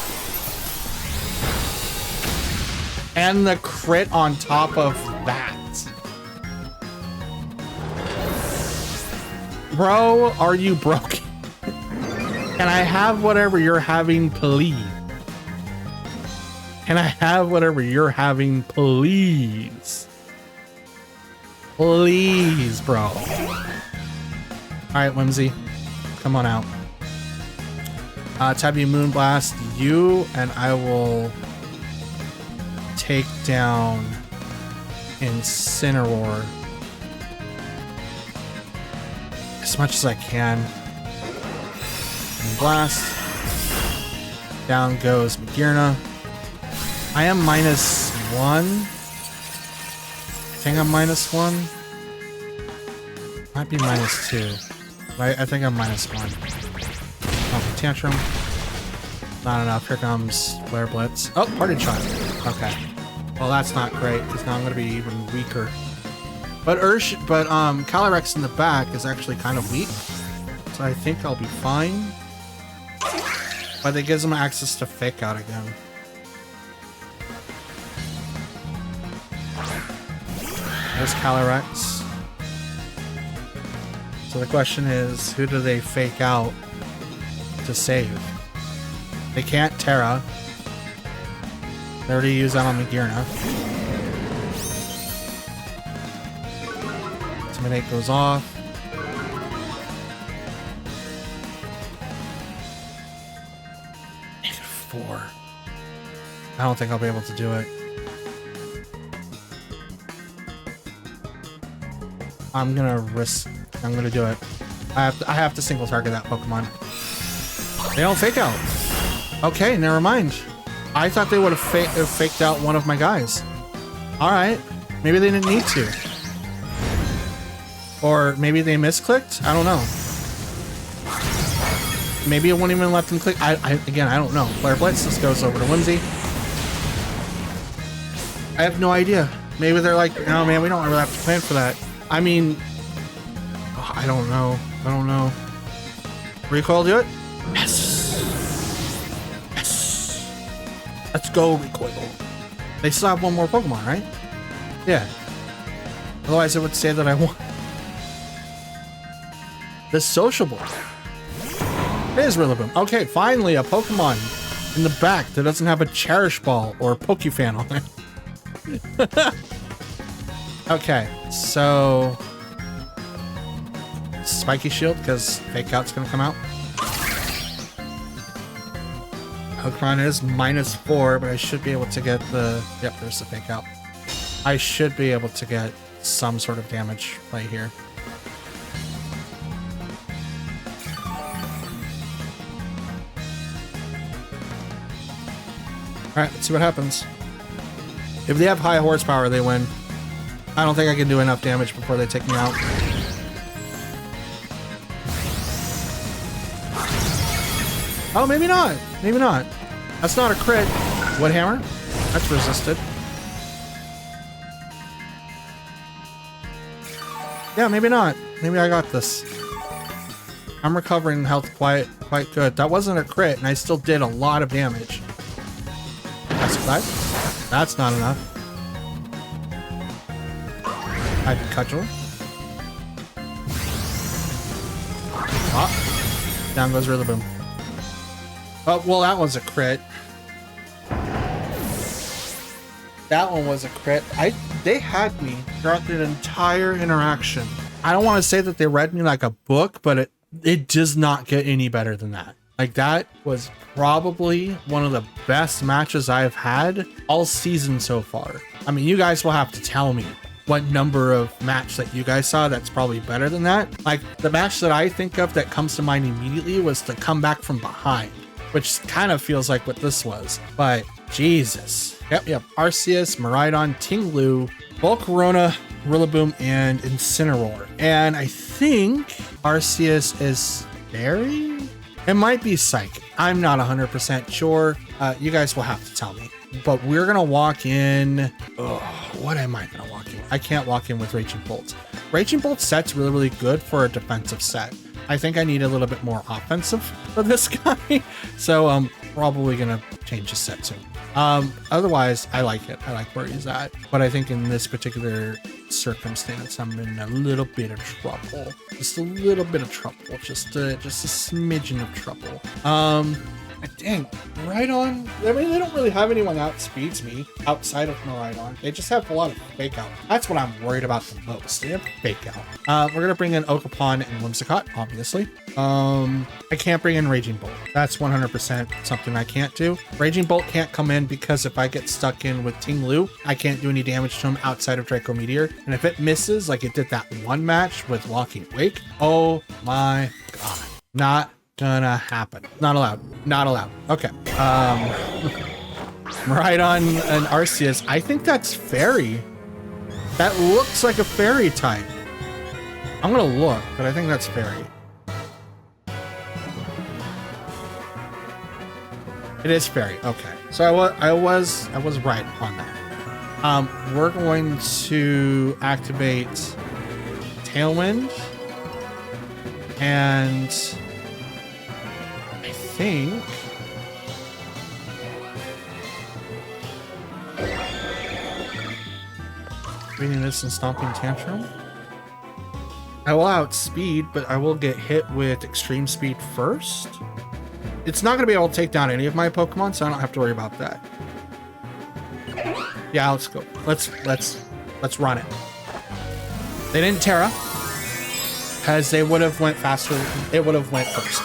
And the crit on top of that. Bro, are you broken? Can I have whatever you're having, please? Can I have whatever you're having, please? Please, bro. All right, Whimsy. Come on out. Tabby Moonblast you, and I will take down Incineroar as much as I can. And Blast. Down goes Magearna. I am -1. I think I'm -1. Might be -2. I think I'm -1. Okay, Tantrum. Not enough. Here comes Flare Blitz. Oh, Party Shot. Okay. Well, that's not great, because now I'm going to be even weaker. But Calyrex in the back is actually kind of weak. So I think I'll be fine. But it gives him access to Fake Out again. There's Calyrex. So the question is, who do they Fake Out to save? They can't Terra. They already used that on Magearna. Intimidate goes off. -4. I don't think I'll be able to do it. I'm gonna do it. I have to single target that Pokemon. They don't Fake Out. Okay, never mind. I thought they would have faked out one of my guys. Alright. Maybe they didn't need to. Or maybe they misclicked? I don't know. Maybe it won't even let them click. Again, I don't know. Flare Blitz, this goes over to Whimsy. I have no idea. Maybe they're like, no man, we don't really have to plan for that. I mean, I don't know. I don't know. Recoil do it? Yes. Let's go, Recoil. They still have one more Pokemon, right? Yeah. Otherwise, it would say that I won. The Sociable. It is Rillaboom. Okay, finally, a Pokemon in the back that doesn't have a Cherish Ball or Pokefan on it. Okay, so Spiky Shield, because Fake Out's gonna come out. Pokemon is -4, but I should be able to get the... Yep, there's the Fake Out. I should be able to get some sort of damage play here. Alright, let's see what happens. If they have high horsepower, they win. I don't think I can do enough damage before they take me out. Oh, maybe not. Maybe not. That's not a crit. Wood Hammer. That's resisted. Yeah, maybe not. Maybe I got this. I'm recovering health quite good. That wasn't a crit, and I still did a lot of damage. That's not enough. I cudgel. Oh, down goes Rillaboom. Oh, well, that was a crit. That one was a crit. They had me throughout the entire interaction. I don't want to say that they read me like a book, but it does not get any better than that. Like, that was probably one of the best matches I've had all season so far. I mean, you guys will have to tell me what number of match that you guys saw that's probably better than that. Like, the match that I think of that comes to mind immediately was the comeback from behind, which kind of feels like what this was. But Jesus. Yep. Arceus, Miraidon, Tinglu, Volcarona, Rillaboom, and Incineroar. And I think Arceus is Fairy? It might be Psychic. I'm not 100% sure. You guys will have to tell me. But we're going to walk in... what am I going to walk in with? I can't walk in with Raging Bolt. Raging Bolt set's really, really good for a defensive set. I think I need a little bit more offensive for this guy. So I'm probably going to change the set soon. Otherwise, I like it. I like where he's at. But I think in this particular circumstance, I'm in a little bit of trouble. Just a little bit of trouble. Just a smidgen of trouble. Dang, Miraidon. I mean, they don't really have anyone that outspeeds me outside of Miraidon. They just have a lot of fake out. That's what I'm worried about the most. They have fake out. We're gonna bring in Ogerpon and Whimsicott, obviously. I can't bring in Raging Bolt. That's 100% something I can't do. Raging Bolt can't come in because if I get stuck in with Tinglu, I can't do any damage to him outside of Draco Meteor. And if it misses, like it did that one match with Walking Wake, oh my god, not gonna happen. Not allowed. Okay. Miraidon and Arceus. I think that's Fairy. That looks like a Fairy type. I'm gonna look, but I think that's Fairy. It is Fairy. Okay. So I was right on that. We're going to activate Tailwind, and I think reading this and Stomping Tantrum. I will outspeed, but I will get hit with Extreme Speed first. It's not going to be able to take down any of my Pokemon, so I don't have to worry about that. Yeah, let's go. Let's run it. They didn't Terra, because they would have went faster. It would have went first.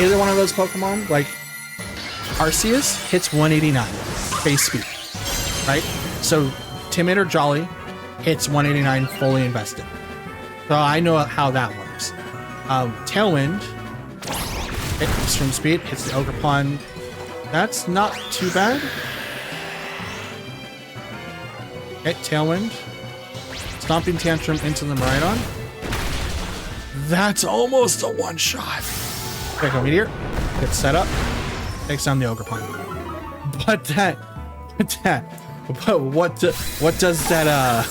Either one of those Pokemon, like Arceus, hits 189 base speed, right? So Timid or Jolly hits 189 fully invested. So I know how that works. Tailwind, hit Extreme Speed, hits the Ogerpon. That's not too bad. Hit Tailwind. Stomping Tantrum into the Miraidon. That's almost a one-shot. Draco Meteor gets set up, takes down the Ogerpon. But what does that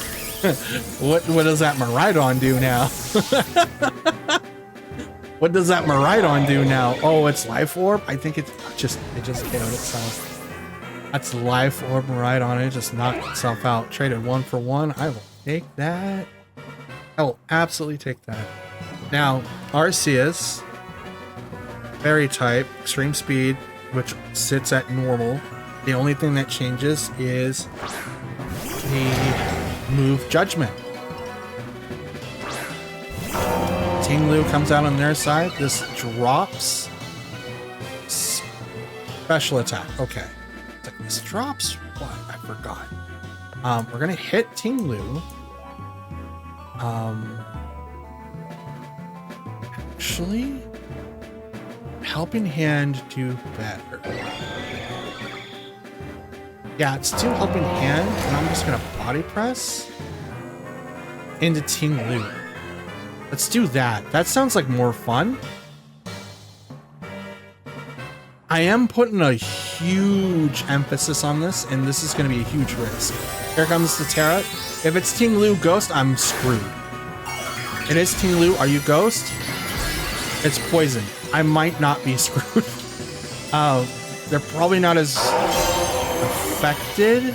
what does that Miraidon do now? What does that Miraidon do now? Oh, it's Life Orb? I think it just KO'd itself. That's Life Orb Miraidon. It just knocked itself out. Traded 1 for 1. I will take that. I will absolutely take that. Now, Arceus, Fairy type, Extreme Speed, which sits at normal. The only thing that changes is the move Judgment. Tinglu comes out on their side. This drops special attack. Okay. This drops what? I forgot. We're gonna hit Tinglu. Actually, Helping Hand do better. Yeah, it's still Helping Hand, and I'm just gonna Body Press into Tinglu. Let's do that. That sounds like more fun. I am putting a huge emphasis on this, and this is going to be a huge risk. Here comes the Terra. If it's Tinglu Ghost, I'm screwed. It is Ting Lu. Are you Ghost? It's poison. I might not be screwed. They're probably not as affected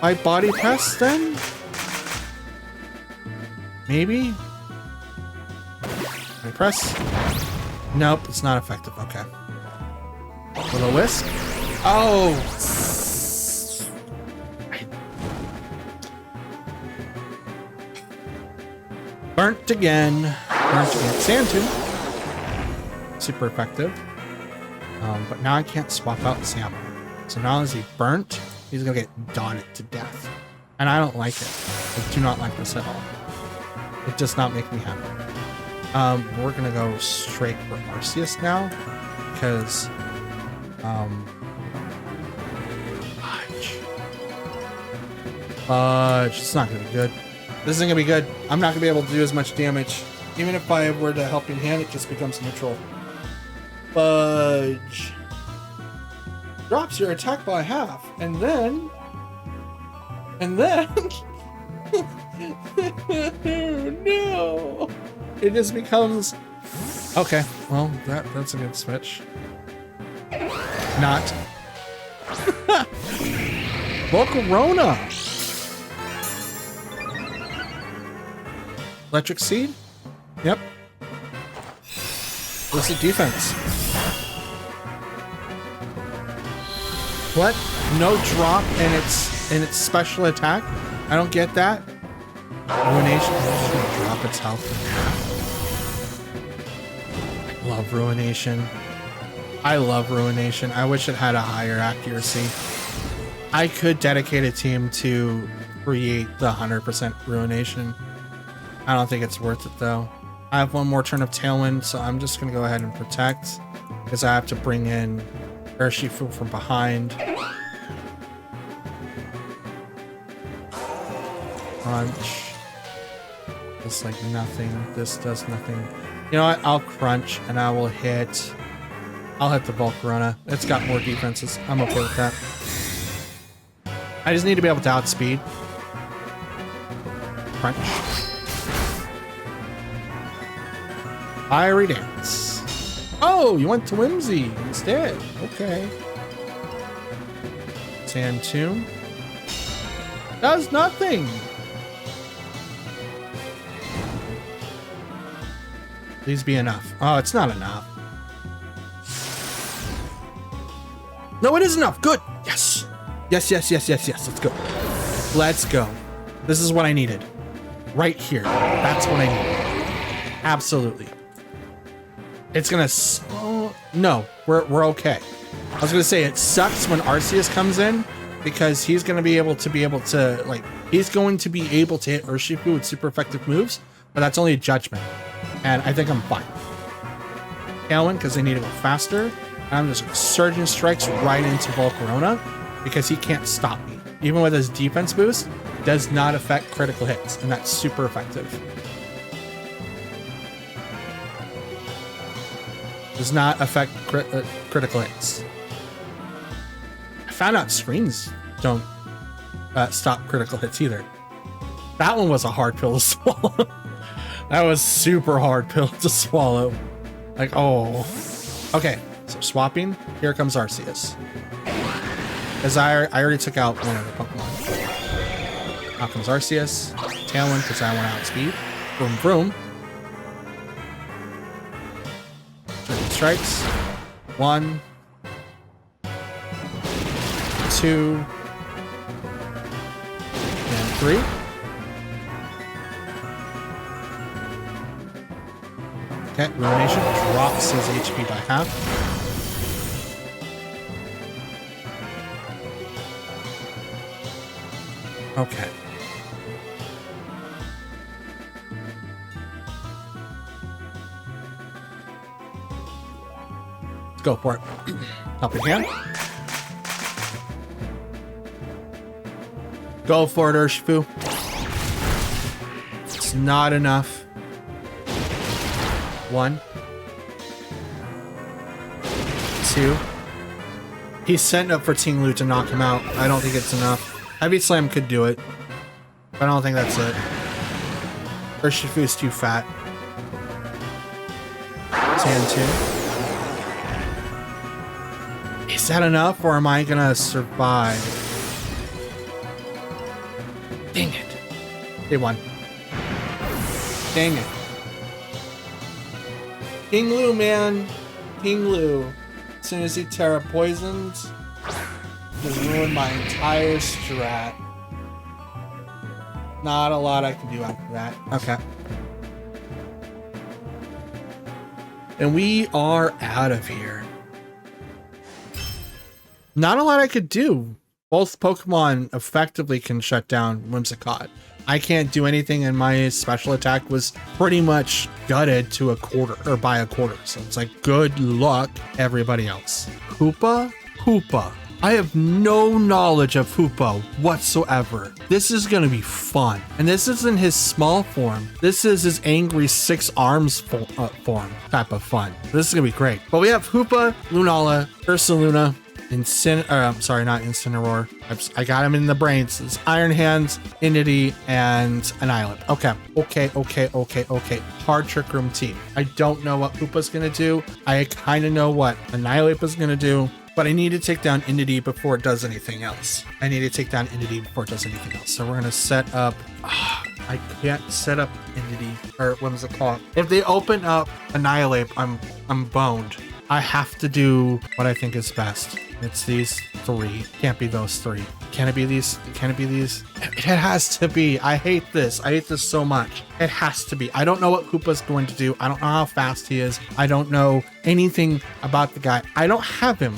by body press then? Maybe? Body press? Nope, it's not effective. Okay. Little whisk. Oh! Burnt again. Burnt again. Sand Tomb. Super effective. But now I can't swap out Sam. So now as he burnt, he's gonna get dotted to death. And I don't like it. I do not like this at all. It does not make me happy. We're gonna go straight for Arceus now. Because Fudge. It's not gonna be good. This isn't gonna be good. I'm not gonna be able to do as much damage. Even if I were to helping hand, it just becomes neutral. Fudge. Drops your attack by half, and then no, it just becomes okay. Well, that's a good switch. Not Volcarona. Electric Seed. Yep. What's the defense? What? No drop in its special attack? I don't get that. Ruination. It's gonna drop its health in half. I love Ruination. I love Ruination. I wish it had a higher accuracy. I could dedicate a team to create the 100% Ruination. I don't think it's worth it though. I have one more turn of Tailwind, so I'm just gonna go ahead and protect because I have to bring in Urshifu from behind. Crunch. Just like nothing. This does nothing. You know what? I'll crunch and I will hit. I'll hit the Volcarona. It's got more defenses. I'm okay with that. I just need to be able to outspeed. Crunch. Fiery Dance. Oh, you went to Whimsy instead. Okay. Sand Tomb. Does nothing. Please be enough. Oh, it's not enough. No, it is enough. Good. Yes. Yes, yes, yes, yes, yes. Let's go. Let's go. This is what I needed. Right here. That's what I needed. Absolutely. It's gonna. Oh, no, we're okay. I was gonna say it sucks when Arceus comes in because he's gonna be able to like he's going to be able to hit Urshifu with super effective moves, but that's only a judgment, and I think I'm fine. Tailwind because they need to go faster. And I'm just Surgeon Strikes right into Volcarona because he can't stop me. Even with his defense boost, does not affect critical hits, and that's super effective. Does not affect critical hits. I found out screens don't stop critical hits either. That one was a hard pill to swallow. That was super hard pill to swallow. Like, oh. Okay, so swapping. Here comes Arceus. Because I already took out one of the Pokemon. Out comes Arceus. Tailwind because I want to outspeed. Vroom, vroom. Strikes. 1, 2, and 3. Okay, Ruination drops his HP by half. Okay. Go for it. Helping hand. Go for it, Urshifu. It's not enough. 1, 2. He's setting up for Ting Lu to knock him out. I don't think it's enough. Heavy Slam could do it, but I don't think that's it. Urshifu's too fat. Sand 2. Is that enough, or am I gonna survive? Dang it. They won. Dang it. King Lu, man. King Lu. As soon as he Terra poisoned, just ruined my entire strat. Not a lot I can do after that. Okay. And we are out of here. Not a lot I could do. Both Pokemon effectively can shut down Whimsicott. I can't do anything, and my special attack was pretty much gutted to a quarter, or by a quarter. So it's like, good luck, everybody else. Hoopa? Hoopa. I have no knowledge of Hoopa whatsoever. This is gonna be fun. And this isn't his small form. This is his angry 6 arms form type of fun. This is gonna be great. But we have Hoopa, Lunala, Ursaluna, sorry, not Incineroar. I got him in the brains. It's Iron Hands, Entity, and Annihilape. Okay. Hard Trick Room team. I don't know what Hoopa's gonna do. I kind of know what Annihilape is gonna do, but I need to take down Entity before it does anything else. So we're gonna set up. I can't set up Entity, or what was it called? If they open up Annihilape, I'm boned. I have to do what I think is best. It's these 3. Can't be those 3. Can it be these? Can it be these? It has to be. I hate this. I hate this so much. It has to be. I don't know what Koopa's going to do. I don't know how fast he is. I don't know anything about the guy. I don't have him.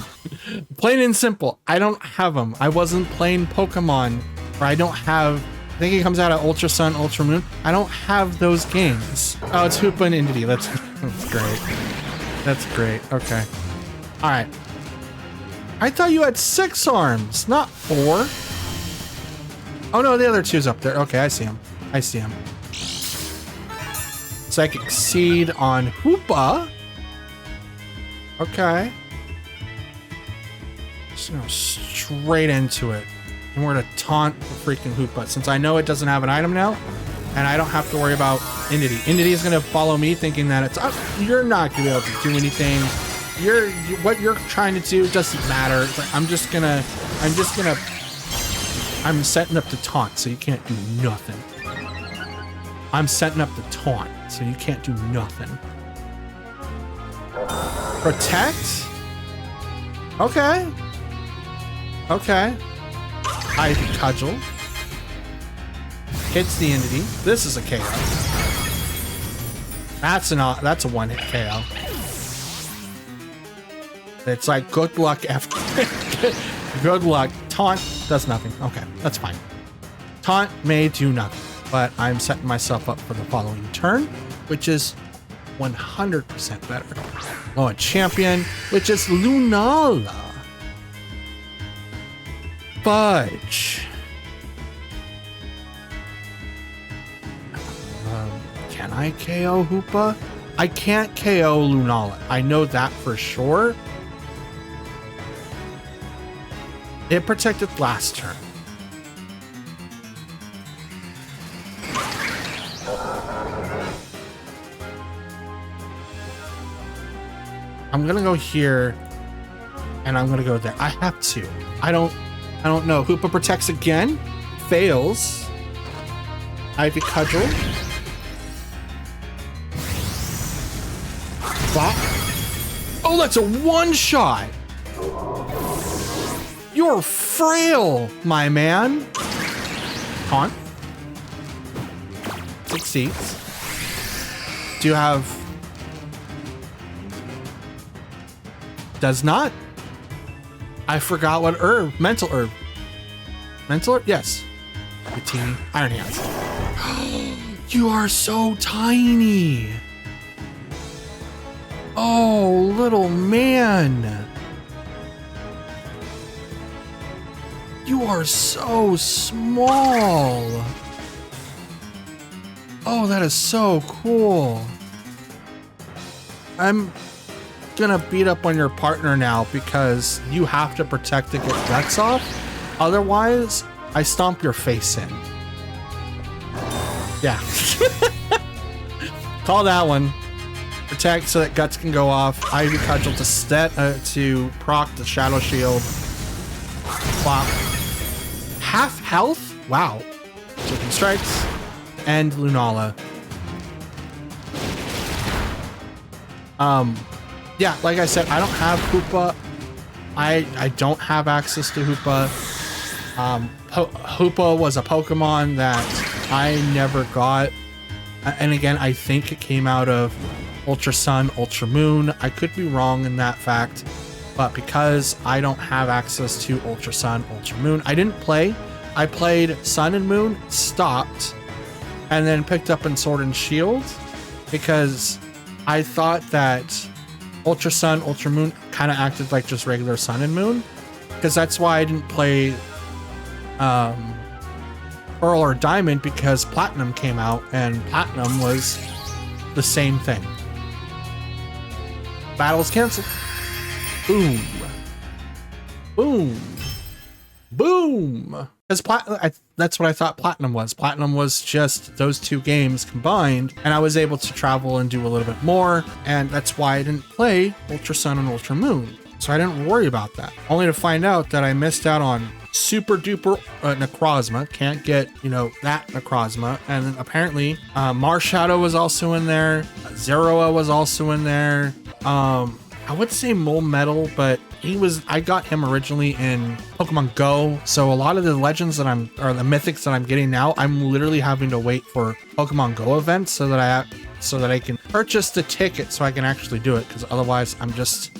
Plain and simple. I don't have him. I wasn't playing Pokemon, or I don't have. I think he comes out of Ultra Sun, Ultra Moon. I don't have those games. Oh, it's Hoopa and Entity. That's great. That's great. Okay. All right. I thought you had 6 arms, not 4. Oh no, the other 2's up there. Okay, I see him. Psychic Seed on Hoopa. Okay. Just go straight into it. And we're gonna taunt the freaking Hoopa, since I know it doesn't have an item now, and I don't have to worry about Entity. Entity is gonna follow me, thinking that it's you're not gonna be able to do anything. What you're trying to do doesn't matter. It's like, I'm setting up the taunt, so you can't do nothing. I'm setting up the taunt, so you can't do nothing. Protect? Okay. Ivy Cudgel. Hits the Entity. This is a KO. That's a 1-hit KO. It's like, good luck after. Good luck. Taunt does nothing. Okay, that's fine. Taunt may do nothing, but I'm setting myself up for the following turn, which is 100% better. World Champion, which is Lunala. Fudge. Can I KO Hoopa? I can't KO Lunala. I know that for sure. It protected last turn. I'm gonna go here, and I'm gonna go there. I have to. I don't know. Hoopa protects again. Fails. Ivy Cudgel. Bop. Oh, that's a one-shot. You're frail, my man. Taunt. Succeeds. Do you have... Does not. I forgot what herb. Mental herb. Mental herb? Yes. Teeny. Iron Hands. You are so tiny. Oh, little man. You are so small. Oh, that is so cool. I'm gonna beat up on your partner now because you have to protect to get guts off. Otherwise, I stomp your face in. Yeah. Call that one. Protect so that guts can go off. Ivy Cudgel to proc the Shadow Shield. Flop. Half health? Wow. Chicken Strikes. And Lunala. Yeah, like I said, I don't have Hoopa. I don't have access to Hoopa. Hoopa was a Pokemon that I never got. And again, I think it came out of Ultra Sun, Ultra Moon. I could be wrong in that fact, but because I don't have access to Ultra Sun, Ultra Moon, I didn't play. I played Sun and Moon, stopped, and then picked up in Sword and Shield because I thought that Ultra Sun, Ultra Moon kind of acted like just regular Sun and Moon, because that's why I didn't play Pearl or Diamond, because Platinum came out and Platinum was the same thing. Battle's canceled. Boom. Boom. Boom. Because that's what I thought Platinum was. Platinum was just those two games combined, and I was able to travel and do a little bit more, and that's why I didn't play Ultra Sun and Ultra Moon. So I didn't worry about that. Only to find out that I missed out on super duper Necrozma. Can't get, that Necrozma. And then apparently Marshadow was also in there. Zeroa was also in there. I would say Mole Metal, but I got him originally in Pokemon Go. So a lot of the legends that the mythics that I'm getting now, I'm literally having to wait for Pokemon Go events so that I can purchase the ticket so I can actually do it. Because otherwise I'm just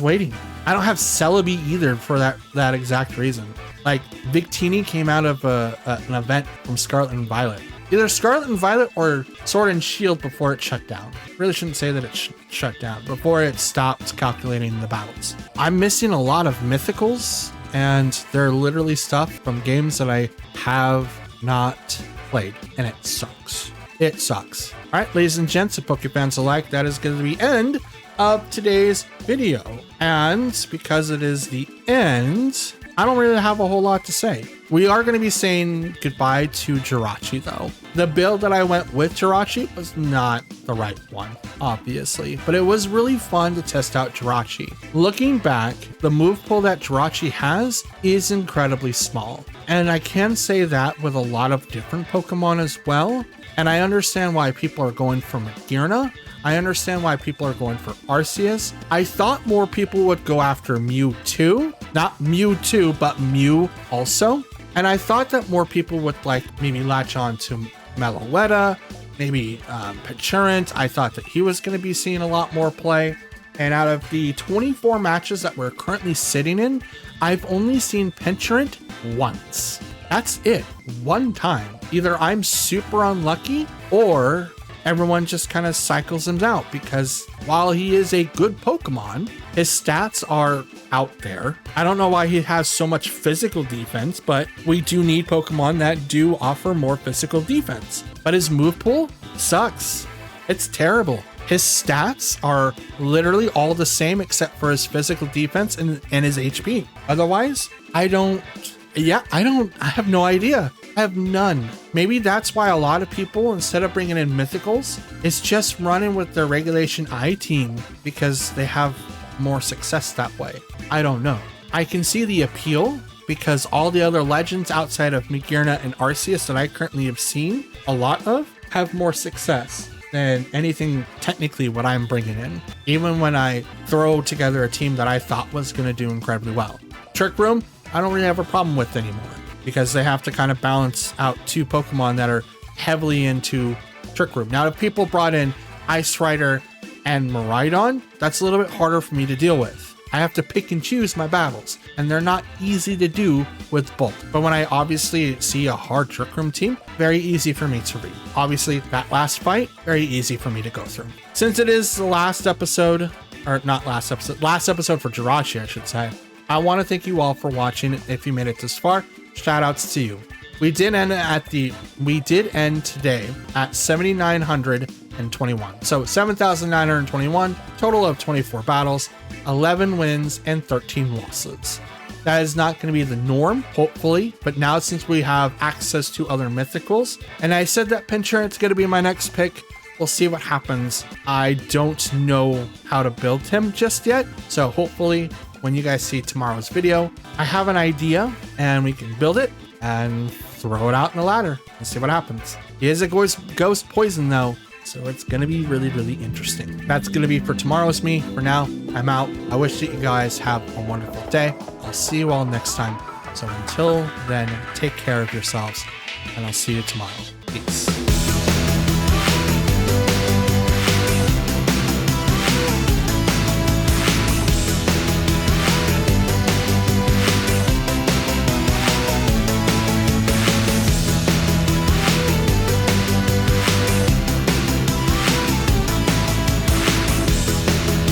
waiting. I don't have Celebi either for that exact reason. Like Victini came out of an event from Scarlet and Violet. Either Scarlet and Violet or Sword and Shield before it shut down. Really shouldn't say that it shut down, before it stopped calculating the battles. I'm missing a lot of mythicals, and they're literally stuff from games that I have not played, and it sucks. It sucks. All right, ladies and gents and Pokefans alike, that is going to be the end of today's video. And because it is the end, I don't really have a whole lot to say. We are going to be saying goodbye to Jirachi though. The build that I went with Jirachi was not the right one, obviously, but it was really fun to test out Jirachi. Looking back, the move pool that Jirachi has is incredibly small. And I can say that with a lot of different Pokemon as well. And I understand why people are going for Magearna. I understand why people are going for Arceus. I thought more people would go after Mewtwo. Not Mewtwo, but Mew also. And I thought that more people would maybe latch on to Meloetta, maybe Peturant. I thought that he was going to be seeing a lot more play. And out of the 24 matches that we're currently sitting in, I've only seen Peturant once. That's it. One time. Either I'm super unlucky or everyone just kind of cycles him out, because while he is a good Pokemon, his stats are out there. I don't know why he has so much physical defense, but we do need Pokemon that do offer more physical defense. But his move pool sucks. It's terrible. His stats are literally all the same except for his physical defense and his HP. Otherwise, I have no idea. I have none. Maybe that's why a lot of people, instead of bringing in mythicals, is just running with their regulation I team because they have more success that way. I don't know. I can see the appeal because all the other legends outside of Magearna and Arceus that I currently have seen a lot of have more success than anything technically what I'm bringing in. Even when I throw together a team that I thought was going to do incredibly well. Trick Room, I don't really have a problem with anymore, because they have to kind of balance out two Pokemon that are heavily into Trick Room. Now, if people brought in Ice Rider and Miraidon, that's a little bit harder for me to deal with. I have to pick and choose my battles, and they're not easy to do with both. But when I obviously see a hard Trick Room team, very easy for me to read. Obviously, that last fight, very easy for me to go through. Since it is the last episode, or not last episode for Jirachi, I should say, I want to thank you all for watching. If you made it this far, shout outs to you. We did end today at 7,921. So 7,921, total of 24 battles, 11 wins and 13 losses. That is not going to be the norm, hopefully, but now since we have access to other mythicals, and I said that Pinturant's going to be my next pick, we'll see what happens. I don't know how to build him just yet. So hopefully when you guys see tomorrow's video, I have an idea and we can build it and throw it out in the ladder and see what happens. He is a ghost poison though, so it's going to be really, really interesting. That's going to be for tomorrow's me. For now, I'm out. I wish that you guys have a wonderful day. I'll see you all next time. So until then, take care of yourselves, and I'll see you tomorrow. Peace.